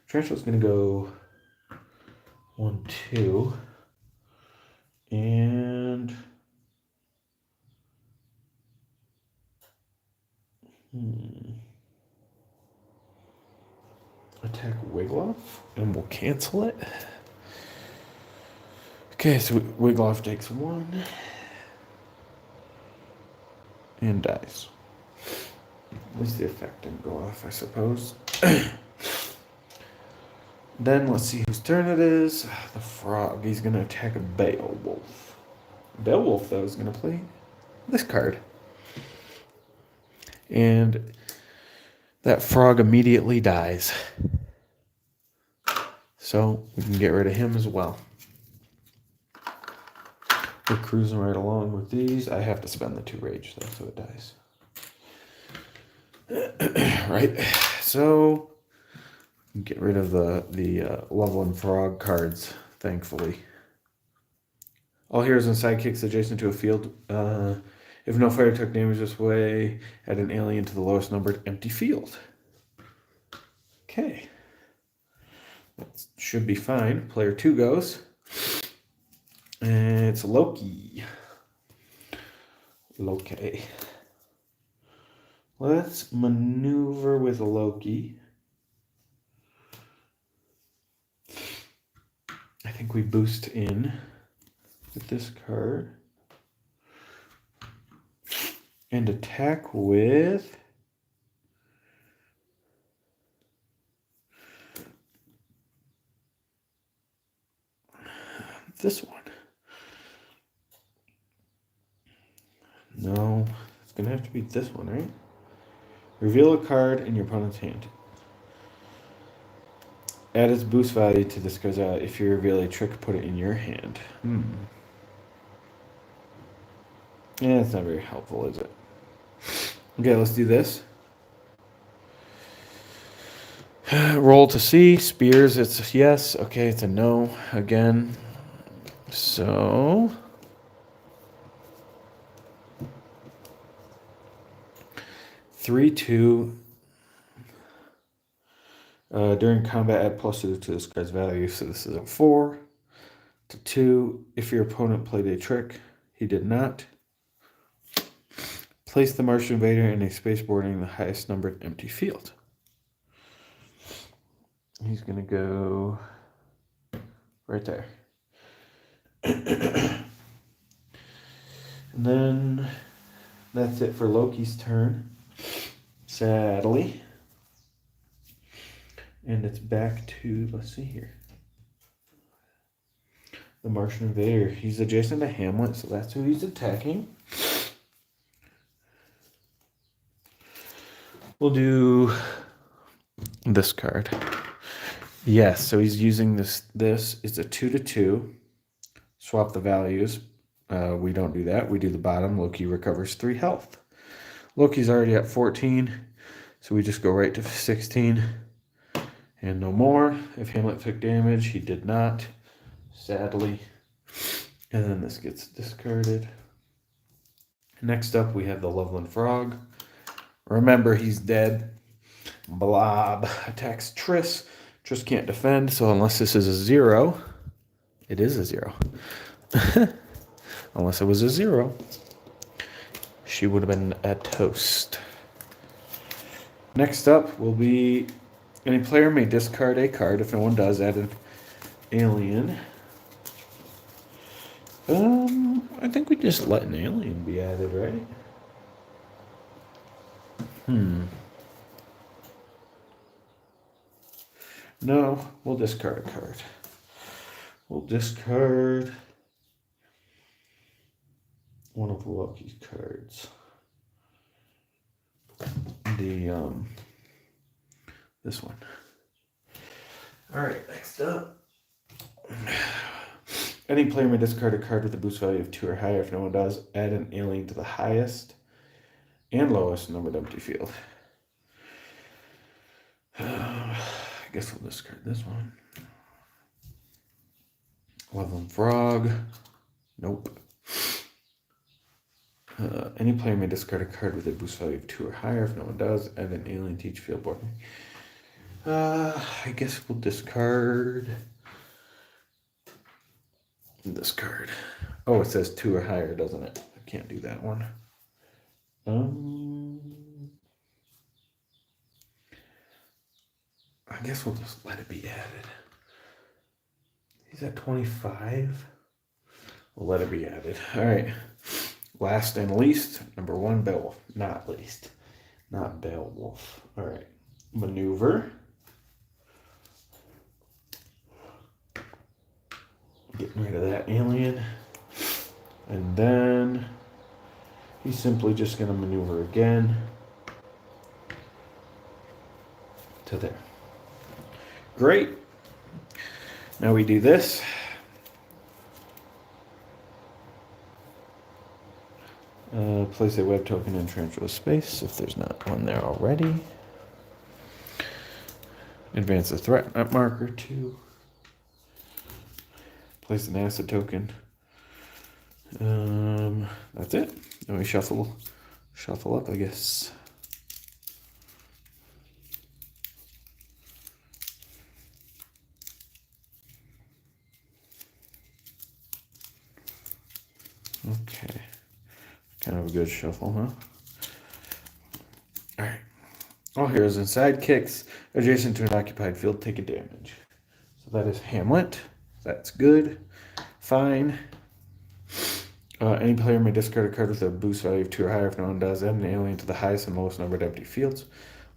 Tarantula's going to go 1, 2. And attack Wiggloff, and we'll cancel it. Okay, so Wiggloff takes 1 and dies. At least the effect didn't go off, I suppose. Then let's see whose turn it is. The frog. He's going to attack a Beowulf. Beowulf, though, is going to play this card. And that frog immediately dies. So we can get rid of him as well. We're cruising right along with these. I have to spend the 2 rage, though, so it dies. Right? So get rid of the level and frog cards, thankfully. All heroes and sidekicks adjacent to a field. If no fighter took damage this way, add an alien to the lowest numbered empty field. Okay. That should be fine. Player 2 goes. And it's Loki. Loki. Let's maneuver with Loki. I think we boost in with this card. And attack with this one. No, it's going to have to be this one, right? Reveal a card in your opponent's hand. Add its boost value to this card's out. If you reveal a trick, put it in your hand. Yeah, it's not very helpful, is it? Okay, let's do this. Roll to see. Spears, it's a yes. Okay, it's a no again. So 3/2. During combat, add +2 to this card's value. So this is a 4 to 2. If your opponent played a trick, he did not. Place the Martian Invader in a space bordering the highest numbered empty field. He's going to go right there. And then that's it for Loki's turn, sadly. And it's back to, let's see here, the Martian Invader. He's adjacent to Hamlet, so that's who he's attacking. We'll do this card. Yes, so he's using this. This is a 2/2. Swap the values. We don't do that. We do the bottom. Loki recovers 3 health. Loki's already at 14, so we just go right to 16. And no more. If Hamlet took damage, he did not, sadly. And then this gets discarded. Next up, we have the Loveland Frog. Remember, he's dead. Blob attacks Triss. Triss can't defend, so unless this is a 0, it is a 0. Unless it was a 0, she would have been a toast. Next up will be any player may discard a card. If no one does, add an alien. I think we just let an alien be added, right? No, we'll discard a card. We'll discard one of Loki's cards. This one. All right, next up. Any player may discard a card with a boost value of 2 or higher. If no one does, add an alien to the highest and lowest numbered empty field. I guess we'll discard this one. Loveland Frog. Nope. Any player may discard a card with a boost value of 2 or higher. If no one does, add an alien to each field board. I guess we'll discard this card. Oh, it says 2 or higher, doesn't it? I can't do that one. I guess we'll just let it be added. He's at 25. We'll let it be added. All right. Last and least, number 1, Beowulf. Not least. Not Beowulf. All right. Maneuver. Getting rid of that alien. And then he's simply just going to maneuver again to there. Great. Now we do this. Place a web token in transfer space if there's not one there already. Advance the threat map marker 2. Place an acid token. That's it. Then we shuffle up, I guess. Okay. Kind of a good shuffle, huh? All right. All heroes and sidekicks adjacent to an occupied field take a damage. So that is Hamlet. That's good. Fine. Any player may discard a card with a boost value of 2 or higher. If no one does, add an alien to the highest and lowest numbered empty fields.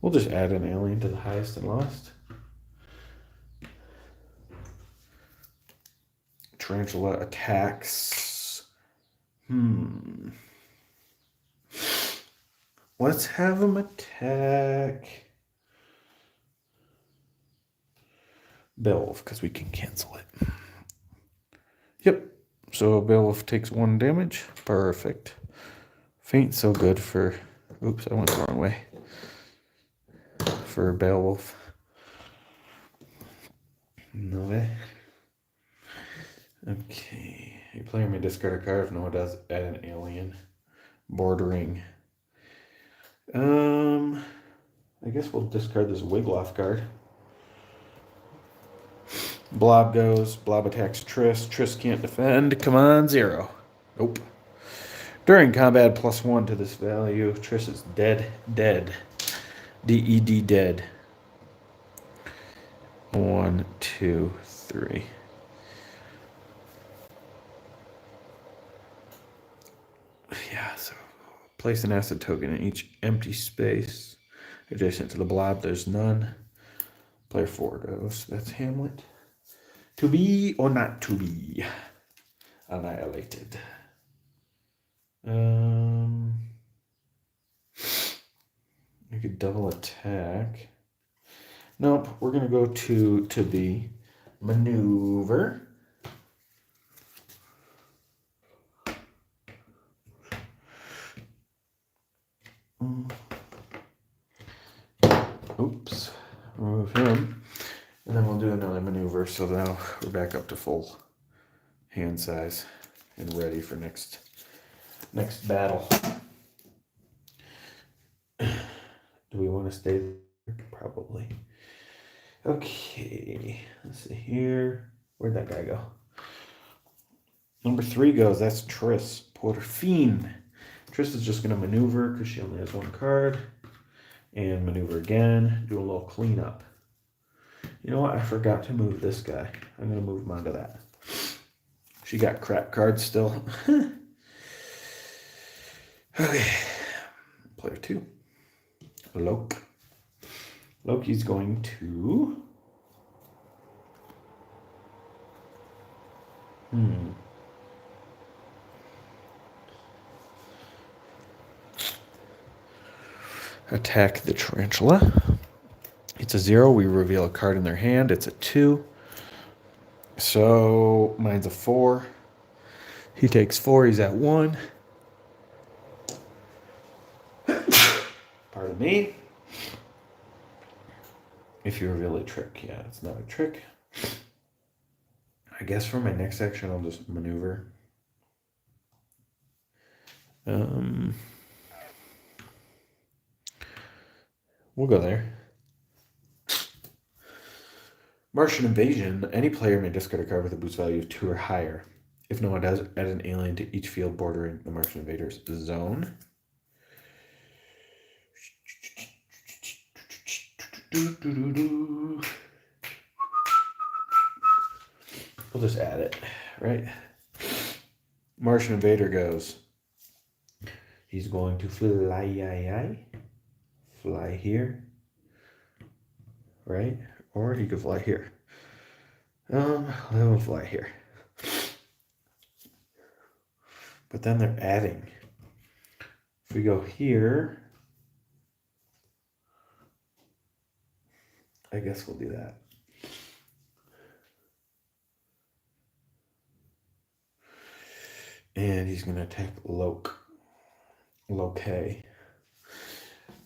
We'll just add an alien to the highest and lowest. Tarantula attacks. Let's have him attack Beowulf, because we can cancel it. Yep. So Beowulf takes 1 damage. Perfect. Faint, so good for... Oops, I went the wrong way. For Beowulf. No way. Okay. A player may discard a card if no one does, add an alien. Bordering. I guess we'll discard this Wigloff card. Blob goes. Blob attacks Triss. Triss can't defend. Come on, 0. Nope. During combat, +1 to this value. Triss is dead. Dead. D-E-D, dead. 1, 2, 3. Yeah, so place an acid token in each empty space adjacent to the blob. There's none. Player 4 goes. That's Hamlet. To be or not to be annihilated. You could double attack. Nope, we're gonna go to be maneuver. Oops, remove him. And then we'll do another maneuver, so now we're back up to full hand size and ready for next battle. Do we want to stay there? Probably. Okay, let's see here. Where'd that guy go? Number 3 goes. That's Triss. Porfine. Triss is just going to maneuver because she only has 1 card. And maneuver again. Do a little cleanup. You know what? I forgot to move this guy. I'm going to move him onto that. She got crap cards still. Okay. Player 2. Loki. Loki's going to... Attack the tarantula. It's a 0. We reveal a card in their hand. It's a 2. So mine's a 4. He takes 4. He's at 1. Pardon me. If you reveal a trick. Yeah, it's not a trick. I guess for my next action, I'll just maneuver. We'll go there. Martian Invasion. Any player may discard a card with a boost value of 2 or higher. If no one does, add an alien to each field bordering the Martian Invader's zone. We'll just add it, right? Martian Invader goes. He's going to fly here, right? Or he could fly here. Let him fly here. But then they're adding. If we go here, I guess we'll do that. And he's going to attack Loki.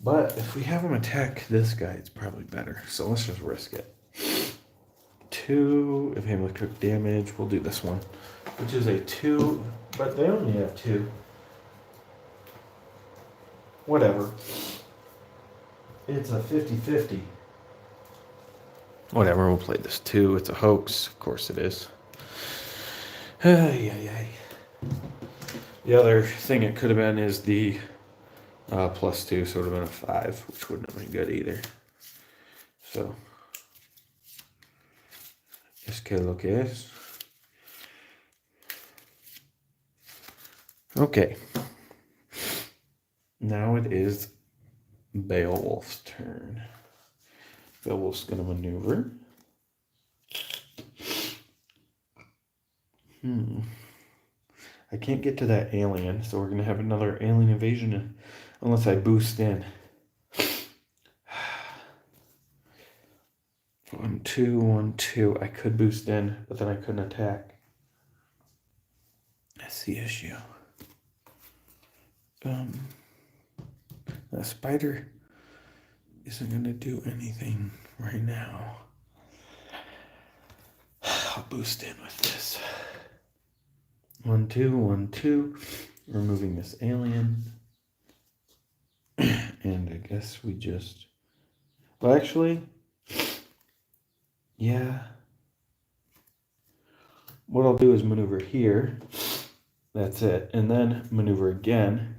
But if we have him attack this guy, it's probably better. So let's just risk it. 2, if Hamlet took damage, we'll do this one. Which is a 2, but they only have 2. Whatever. It's a 50-50. Whatever, we'll play this 2. It's a hoax. Of course it is. The other thing it could have been is the +2, so it would have been a 5, which wouldn't have been good either. So, es que lo que es. Okay. Now it is Beowulf's turn. Beowulf's going to maneuver. I can't get to that alien, so we're going to have another alien invasion unless I boost in. 1, 2, 1, 2. I could boost in, but then I couldn't attack. That's the issue. The spider isn't going to do anything right now. I'll boost in with this. 1, 2, 1, 2. Removing this alien. And I guess we just... Well, actually... Yeah. What I'll do is maneuver here. That's it. And then maneuver again.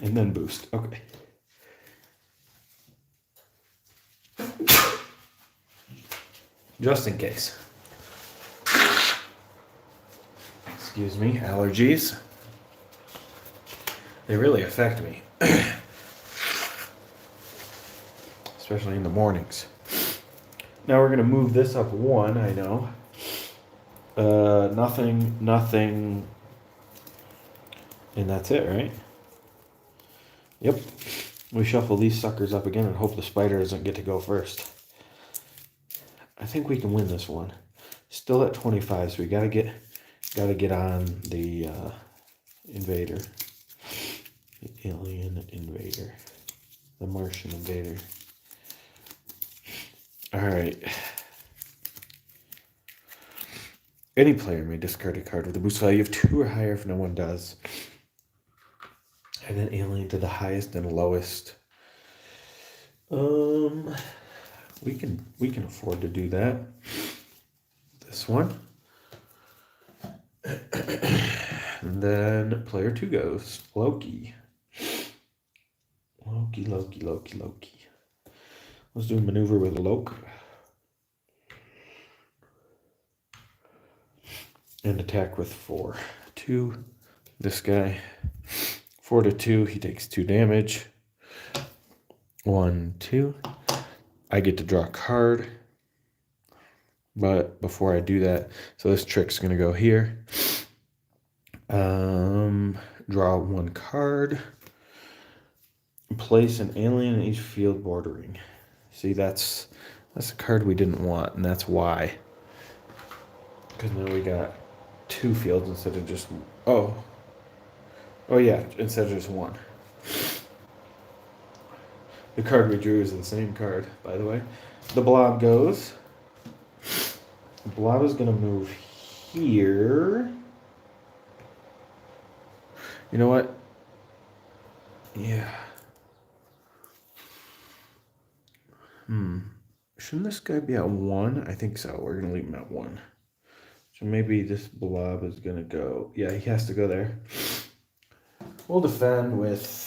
And then boost. Okay. Just in case. Excuse me, allergies. They really affect me. Especially in the mornings. Now we're going to move this up 1, I know. Nothing. And that's it, right? Yep. We shuffle these suckers up again and hope the spider doesn't get to go first. I think we can win this one. Still at 25, so we gotta get on the invader. The alien invader. The Martian invader. Alright. Any player may discard a card with a boost value of 2 or higher if no one does. And then alien to the highest and lowest. We can afford to do that. This one. And then player 2 goes. Loki. Loki. Let's do a maneuver with Loki. And attack with 4. 2. This guy. 4 to 2. He takes 2 damage. 1, 2. I get to draw a card. But before I do that, so this trick's going to go here. Draw 1 card. Place an alien in each field bordering. See, that's a card we didn't want, and that's why. Because now we got 2 fields instead of just... Oh yeah, instead of just 1. The card we drew is the same card, by the way. The blob goes. The blob is going to move here. You know what? Yeah. Shouldn't this guy be at 1? I think so. We're going to leave him at 1. So maybe this blob is going to go... Yeah, he has to go there. We'll defend with...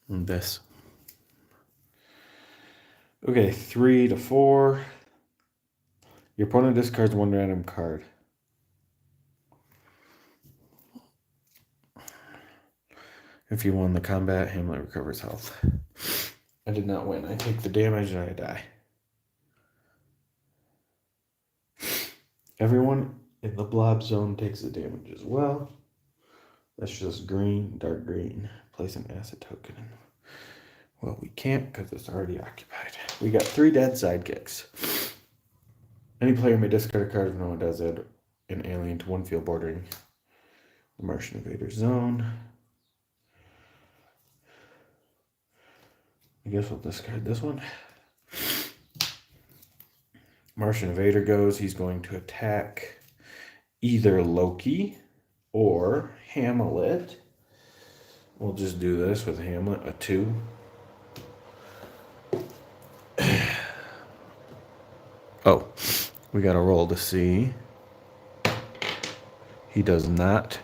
this. Okay, 3 to 4. Your opponent discards 1 random card. If you won the combat, Hamlet recovers health. I did not win. I take the damage and I die. Everyone in the blob zone takes the damage as well. That's just green, dark green. Place an acid token in. Well, we can't because it's already occupied. We got 3 dead sidekicks. Any player may discard a card if no one does add an alien to one field bordering the Martian invader zone. I guess we'll discard this one. Martian invader goes. He's going to attack either Loki or Hamlet. We'll just do this with Hamlet, a 2. Oh, we got to roll to see. He does not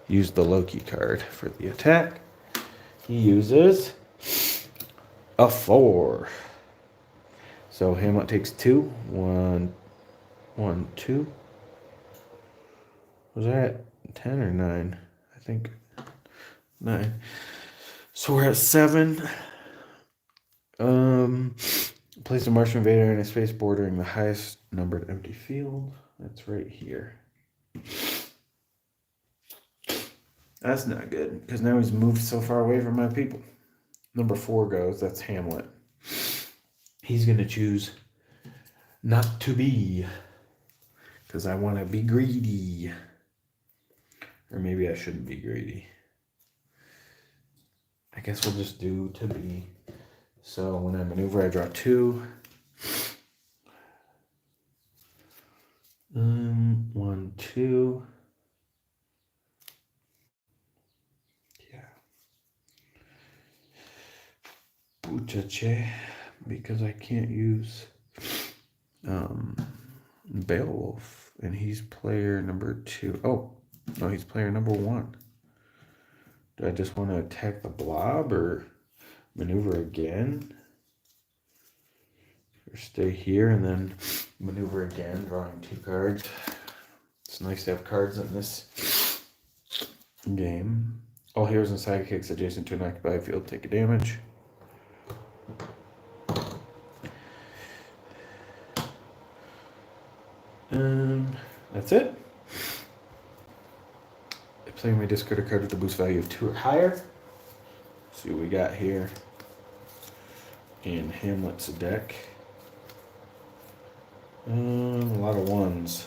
use the Loki card for the attack. He uses a 4. So Hamlet takes 2. 1, 2. Was that 10 or 9? I think 9. So we're at 7. Place a Martian invader in a space bordering the highest numbered empty field. That's right here. That's not good, because now he's moved so far away from my people. Number 4 goes. That's Hamlet. He's going to choose not to be, because I want to be greedy. Or maybe I shouldn't be greedy. I guess we'll just do to be. So when I maneuver, I draw 2. 1, 2. Yeah. Uchache, because I can't use Beowulf, and he's player number 2. Oh, no, he's player number 1. Do I just want to attack the blob or maneuver again? Or stay here and then maneuver again, drawing 2 cards. It's nice to have cards in this game. All heroes and sidekicks adjacent to an occupied field take a damage. That's it. The player may discard a card with a boost value of 2 or higher. See what we got here in Hamlet's deck. A lot of 1s.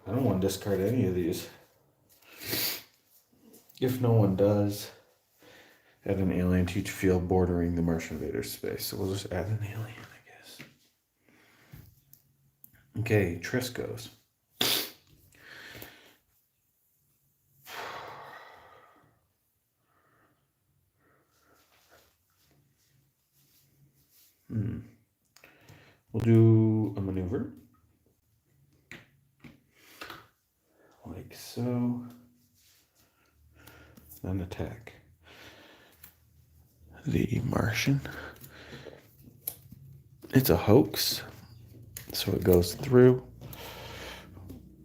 I don't want to discard any of these. If no one does, add an alien to each field bordering the Martian invader space. So we'll just add an alien, I guess. Okay, Triss goes. We'll do a maneuver. Like so. Then attack the Martian. It's a hoax. So it goes through.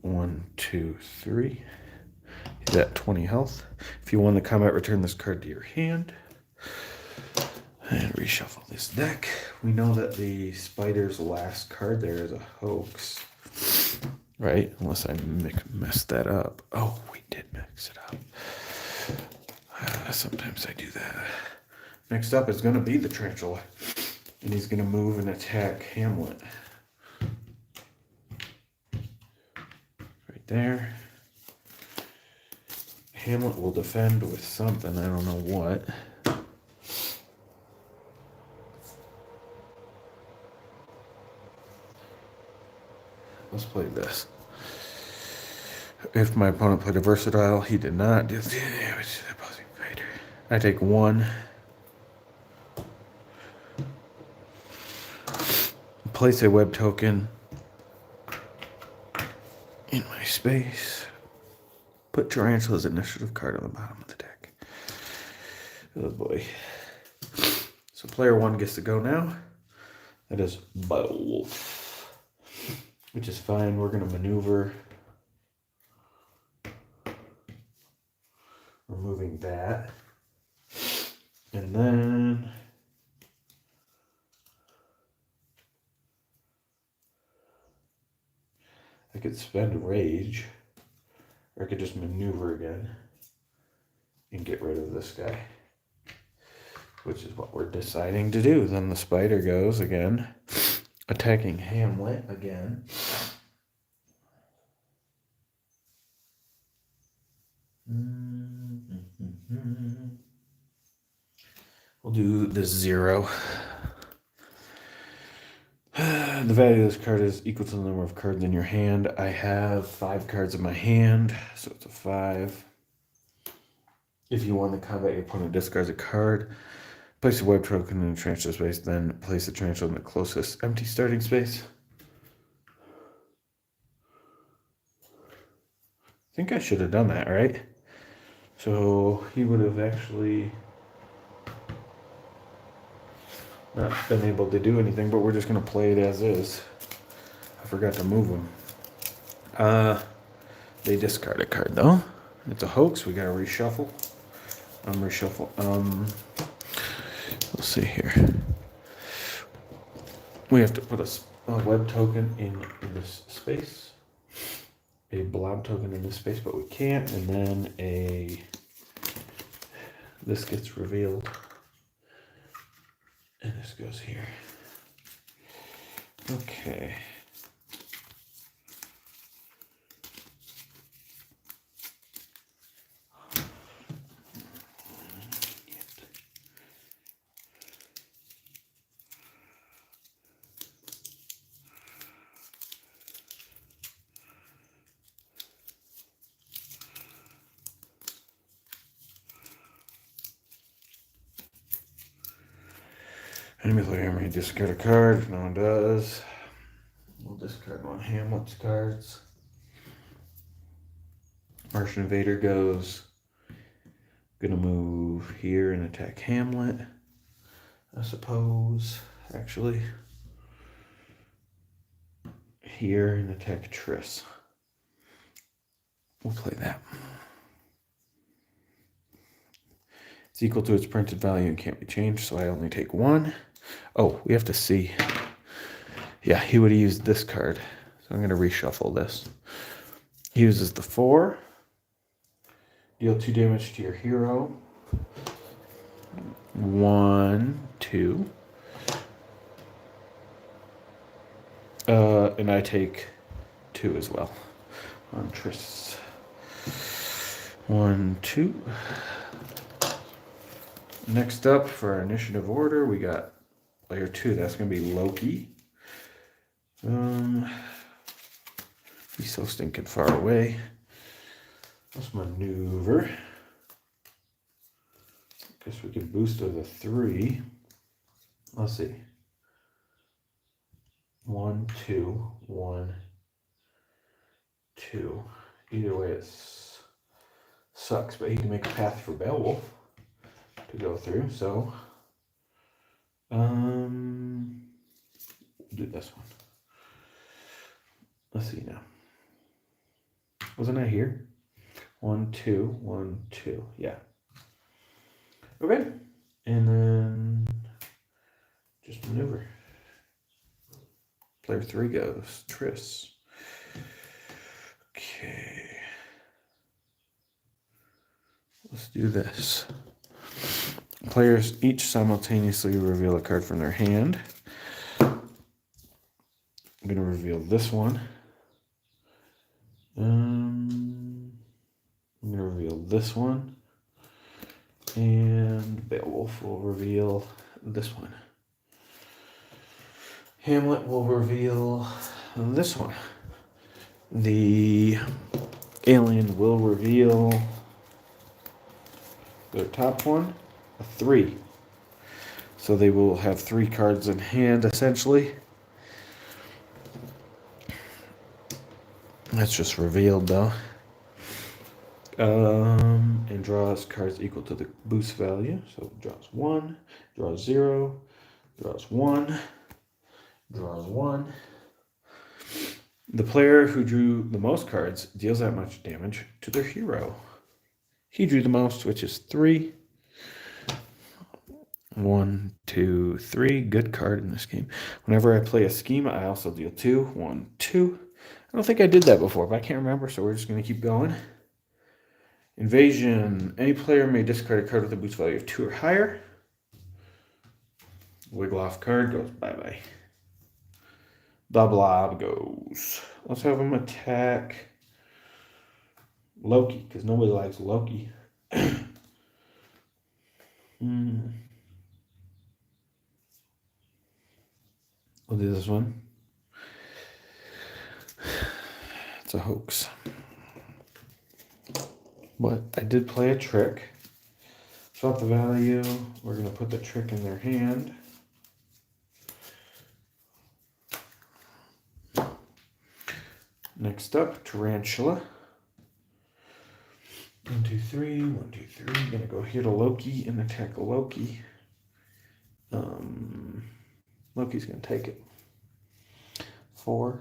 1, 2, 3. He's at 20 health. If you won the combat, return this card to your hand. And reshuffle this deck. We know that the spider's last card there is a hoax. Right? Unless I messed that up. Oh, we did mix it up. Sometimes I do that. Next up is going to be the tarantula. And he's going to move and attack Hamlet. Right there. Hamlet will defend with something. I don't know what. Let's play this. If my opponent played a versatile, he did not deal damage to the opposing fighter. I take 1. Place a web token in my space. Put Tarantula's initiative card on the bottom of the deck. Oh boy. So player 1 gets to go now. That is Beowulf. Which is fine. We're going to maneuver. Removing that. And then I could spend rage, or I could just maneuver again and get rid of this guy, which is what we're deciding to do. Then the spider goes again, attacking Hamlet again. We'll do the 0. The value of this card is equal to the number of cards in your hand. I have 5 cards in my hand, so it's a 5. If you won the combat, your opponent discards a card. Place a web token in the tarantula space, then place the tarantula in the closest empty starting space. I think I should have done that, right? So he would have actually not been able to do anything, but we're just going to play it as is. I forgot to move them. They discard a card, though. It's a hoax. We got to reshuffle. Let's see here. We have to put a web token in this space. A blob token in this space, but we can't. And then this gets revealed. And this goes here. Okay. Enemy player may discard a card if no one does. We'll discard one Hamlet's cards. Martian Invader goes. Gonna move here and attack Hamlet, I suppose. Actually, here and attack Triss. We'll play that. It's equal to its printed value and can't be changed, so I only take 1. Oh, we have to see. Yeah, he would have used this card. So I'm going to reshuffle this. He uses the 4. Deal 2 damage to your hero. 1, 2. And I take 2 as well. On Triss. 1, 2. Next up for our initiative order, we got player 2. That's going to be Loki. He's so stinking far away. Let's maneuver. Guess we can boost to the 3. Let's see. 1, 2, 1, 2. Either way, it sucks, but he can make a path for Beowulf to go through, so we'll do this one. Let's see now. Wasn't I here? 1, 2, 1, 2. Yeah. Okay. And then just maneuver. Player 3 goes. Triss. Okay. Let's do this. Players each simultaneously reveal a card from their hand. I'm going to reveal this one. I'm going to reveal this one. And Beowulf will reveal this one. Hamlet will reveal this one. The Alien will reveal their top one, a 3. So they will have 3 cards in hand, essentially. That's just revealed, though. And draws cards equal to the boost value. So draws 1, draws 0, draws 1, draws 1. The player who drew the most cards deals that much damage to their hero. He drew the most, which is 3. 1, 2, 3. Good card in this game. Whenever I play a scheme, I also deal 2. 1, 2. I don't think I did that before, but I can't remember, so we're just going to keep going. Invasion. Any player may discard a card with a boost value of 2 or higher. Wiggle off card goes bye-bye. The Blob goes. Let's have him attack Loki, because nobody likes Loki. We'll do this one. It's a hoax. But I did play a trick. Swap the value. We're going to put the trick in their hand. Next up, Tarantula. 1, 2, 3. 1, 2, 3. Gonna go here to Loki and attack Loki. Loki's gonna take it. 4.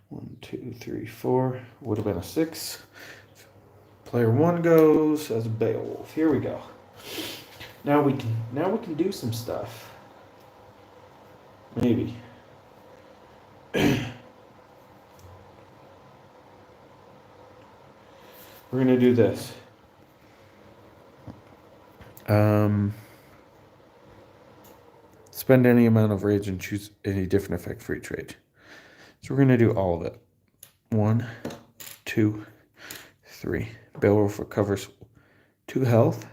1, 2, 3, 4. Would have been a 6. Player 1 goes as Beowulf. Here we go. Now we can do some stuff. Maybe. We're going to do this. Spend any amount of rage and choose any different effect for each rage. So we're going to do all of it. 1, 2, 3. Beowulf recovers 2 health.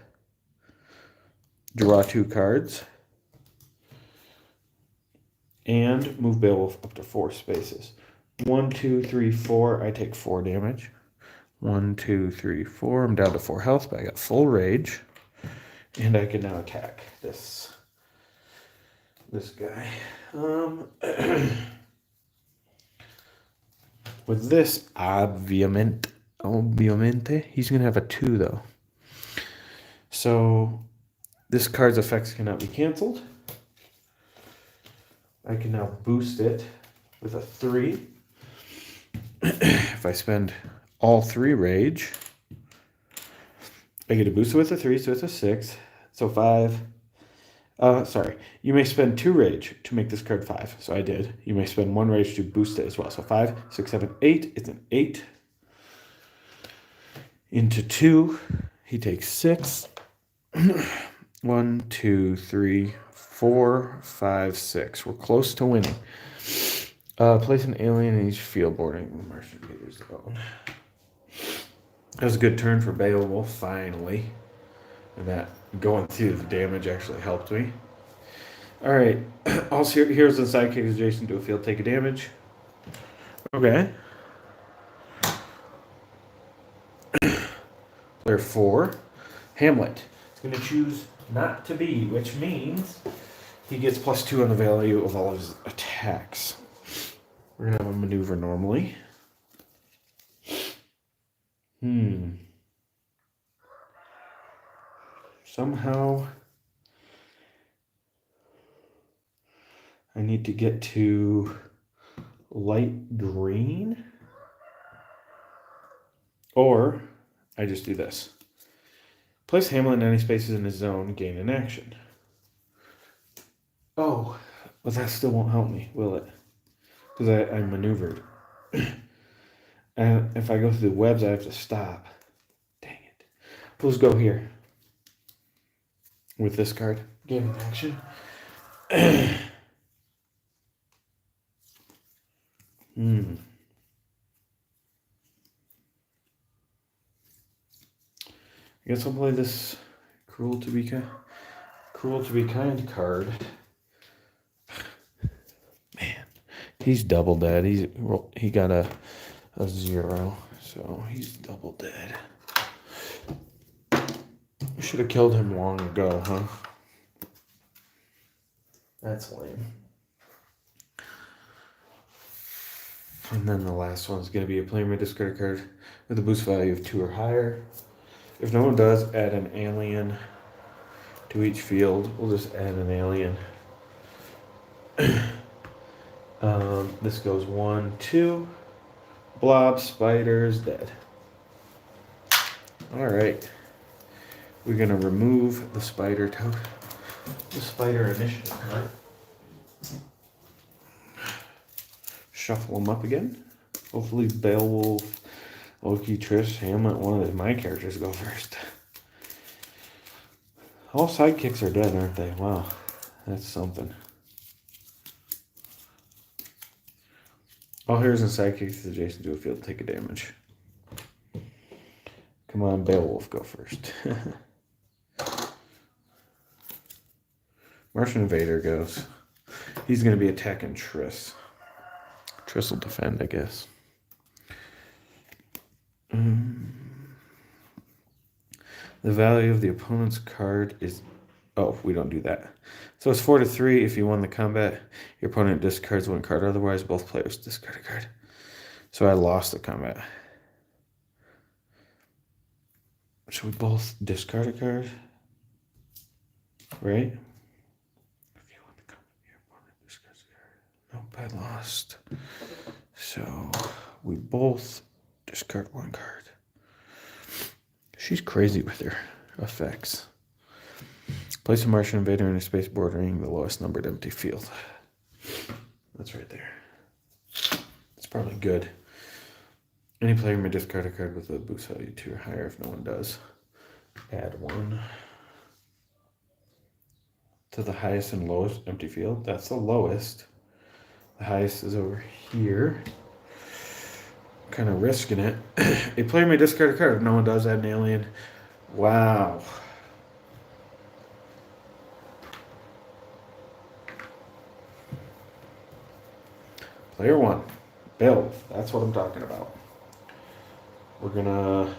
Draw 2 cards. And move Beowulf up to 4 spaces. 1, 2, 3, 4. I take 4 damage. 1, 2, 3, 4. I'm down to 4 health, but I got full rage. And I can now attack this guy. With this, obviamente, he's going to have a 2, though. So, this card's effects cannot be canceled. I can now boost it with a 3. If I spend all 3 rage, I get a boost it with a 3, so it's a 6. So 5. Sorry. You may spend 2 rage to make this card 5. So I did. You may spend 1 rage to boost it as well. So 5, 6, 7, 8. It's an 8. Into 2. He takes 6. 1, 2, 3, 4, 5, 6. We're close to winning. Place an alien in each field bordering the Martian Invaders zone. That was a good turn for Beowulf, finally. And that going through the damage actually helped me. Alright. Also, here's the sidekicks adjacent to a field take a damage. Okay. Player 4. Hamlet. He's going to choose not to be, which means he gets +2 on the value of all of his attacks. We're going to have a maneuver normally. Somehow I need to get to light green, or I just do this. Place Hamlet in any spaces in his zone, gain an action. Oh, but that still won't help me, will it? Because I maneuvered. And if I go through the webs, I have to stop. Dang it. Let's go here. With this card. Gain an action. I guess I'll play this Cruel to Be Kind card. Man, he's double dead. He got a a 0. So he's double dead. Should have killed him long ago, huh? That's lame. And then the last one's going to be a player may discard a card with a boost value of 2 or higher. If no one does, add an alien to each field. We'll just add an alien. This goes 1, 2. Blob, spiders, dead. Alright. We're going to remove the spider initiative card. Shuffle them up again. Hopefully Beowulf, Loki, Triss, Hamlet, one of my characters go first. All sidekicks are dead, aren't they? Wow, that's something. All heroes and sidekicks adjacent to a field take a damage. Come on, Beowulf, go first. Martian Invader goes. He's going to be attacking Triss. Triss will defend, I guess. The value of the opponent's card is... Oh, we don't do that. So it's 4-3. If you won the combat, your opponent discards 1 card. Otherwise, both players discard a card. So I lost the combat. Should we both discard a card? Right? If you won the combat, your opponent discards a card. Nope, I lost. So we both discard 1 card. She's crazy with her effects. Place a Martian Invader in a space bordering the lowest numbered empty field. That's right there. It's probably good. Any player may discard a card with a boost value 2 or higher. If no one does, add 1 to the highest and lowest empty field. That's the lowest. The highest is over here. Kind of risking it. A player may discard a card. If no one does, add an alien. Wow. Player 1. Build. That's what I'm talking about. We're going to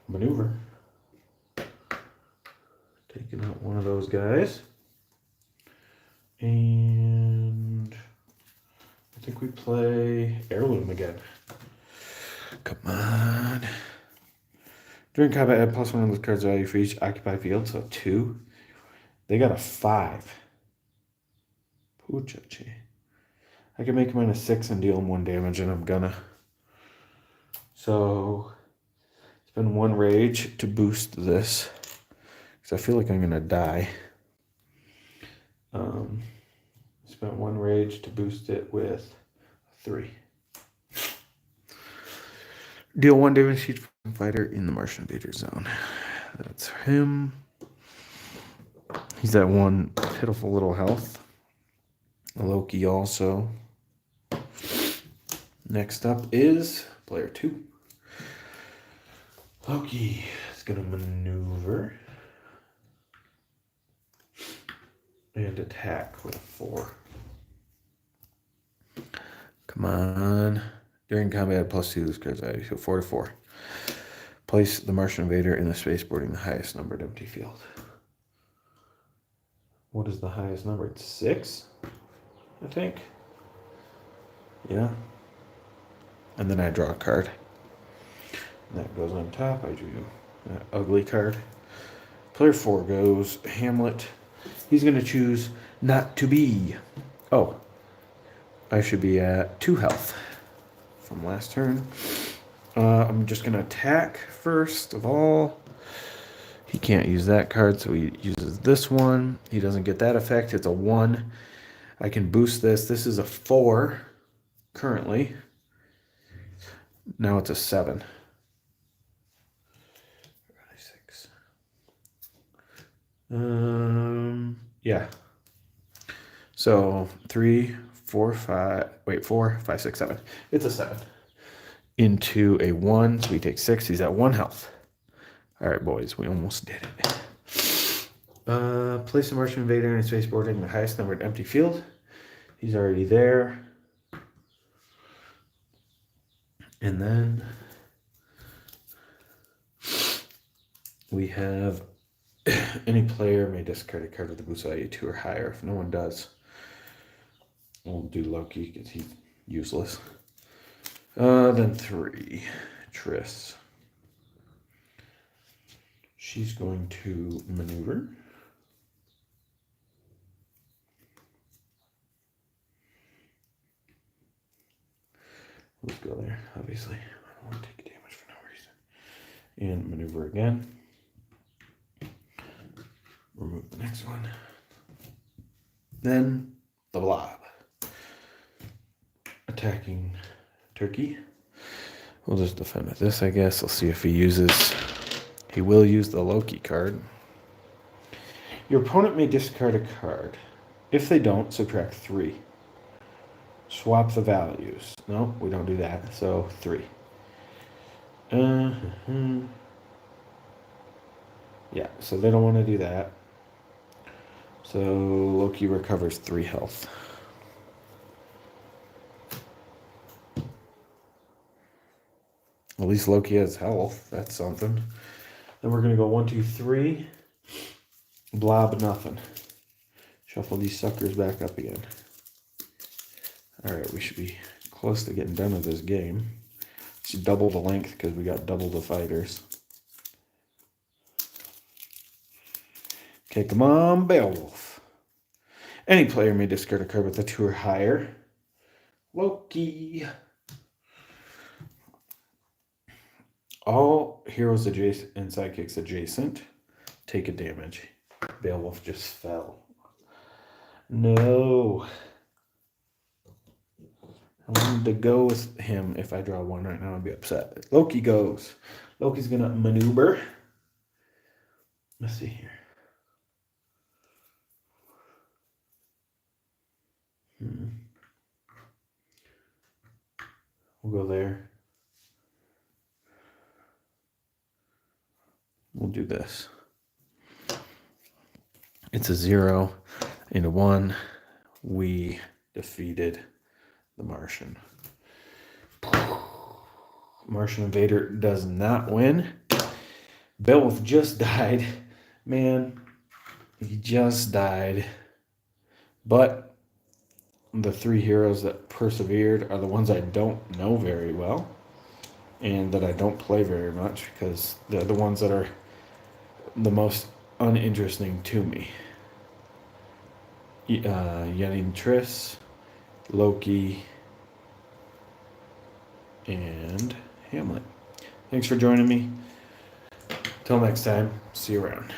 maneuver. Taking out one of those guys. And I think we play Heirloom again. Come on. During combat, add +1 on this card's value for each occupied field, so 2. They got a 5. Poochachi. I can make mine a 6 and deal them 1 damage, and I'm gonna. So, spend 1 rage to boost this, because I feel like I'm gonna die. Spent 1 rage to boost it with 3. Deal 1 damage to each fighter in the Martian Invader zone. That's him. He's at 1 pitiful little health. Loki also. Next up is player 2. Loki is going to maneuver and attack with a 4. Come on. During combat, +2 this card's value, so 4-4. Place the Martian Invader in the space bordering the highest numbered empty field. What is the highest number? It's 6, I think. Yeah. And then I draw a card. And that goes on top. I drew that ugly card. Player 4 goes Hamlet. He's going to choose not to be. Oh. I should be at 2 health from last turn. I'm just going to attack first of all. He can't use that card, so he uses this one. He doesn't get that effect. It's a 1. I can boost this. This is a 4 currently. Now it's a 7. 6. Yeah. So 3, 4, 5. Wait, 4, 5, 6, 7. It's a 7. Into a 1, so he takes 6. He's at 1 health. All right, boys, we almost did it. Place a Martian Invader in a space bordering the highest numbered empty field. He's already there. And then we have any player may discard a card with a boost value 2 or higher. If no one does, we'll do Loki because he's useless. Then 3, Triss. She's going to maneuver. Let's go there, obviously. I don't want to take damage for no reason. And maneuver again. Remove the next one. Then the Blob. Attacking Turkey. We'll just defend with this, I guess. We'll see if he uses... He will use the Loki card. Your opponent may discard a card. If they don't, subtract 3. Swap the values. No, we don't do that. So 3. Yeah, so they don't want to do that. So Loki recovers 3 health. At least Loki has health. That's something. Then we're going to go 1, 2, 3. Blob, nothing. Shuffle these suckers back up again. Alright, we should be close to getting done with this game. Let's double the length because we got double the fighters. Okay, come on, Beowulf. Any player may discard a card with a 2 or higher. Loki. All heroes adjacent and sidekicks adjacent take a damage. Beowulf just fell. No. I wanted to go with him. If I draw 1 right now, I'd be upset. Loki goes. Loki's going to maneuver. Let's see here. We'll go there. We'll do this. It's a 0 and a 1. We defeated the Martian. Martian Invader does not win. Beowulf just died. Man, he just died. But the 3 heroes that persevered are the ones I don't know very well and that I don't play very much because they're the ones that are the most uninteresting to me. Yennefer, Triss, Loki, and Hamlet. Thanks for joining me. Till next time, see you around.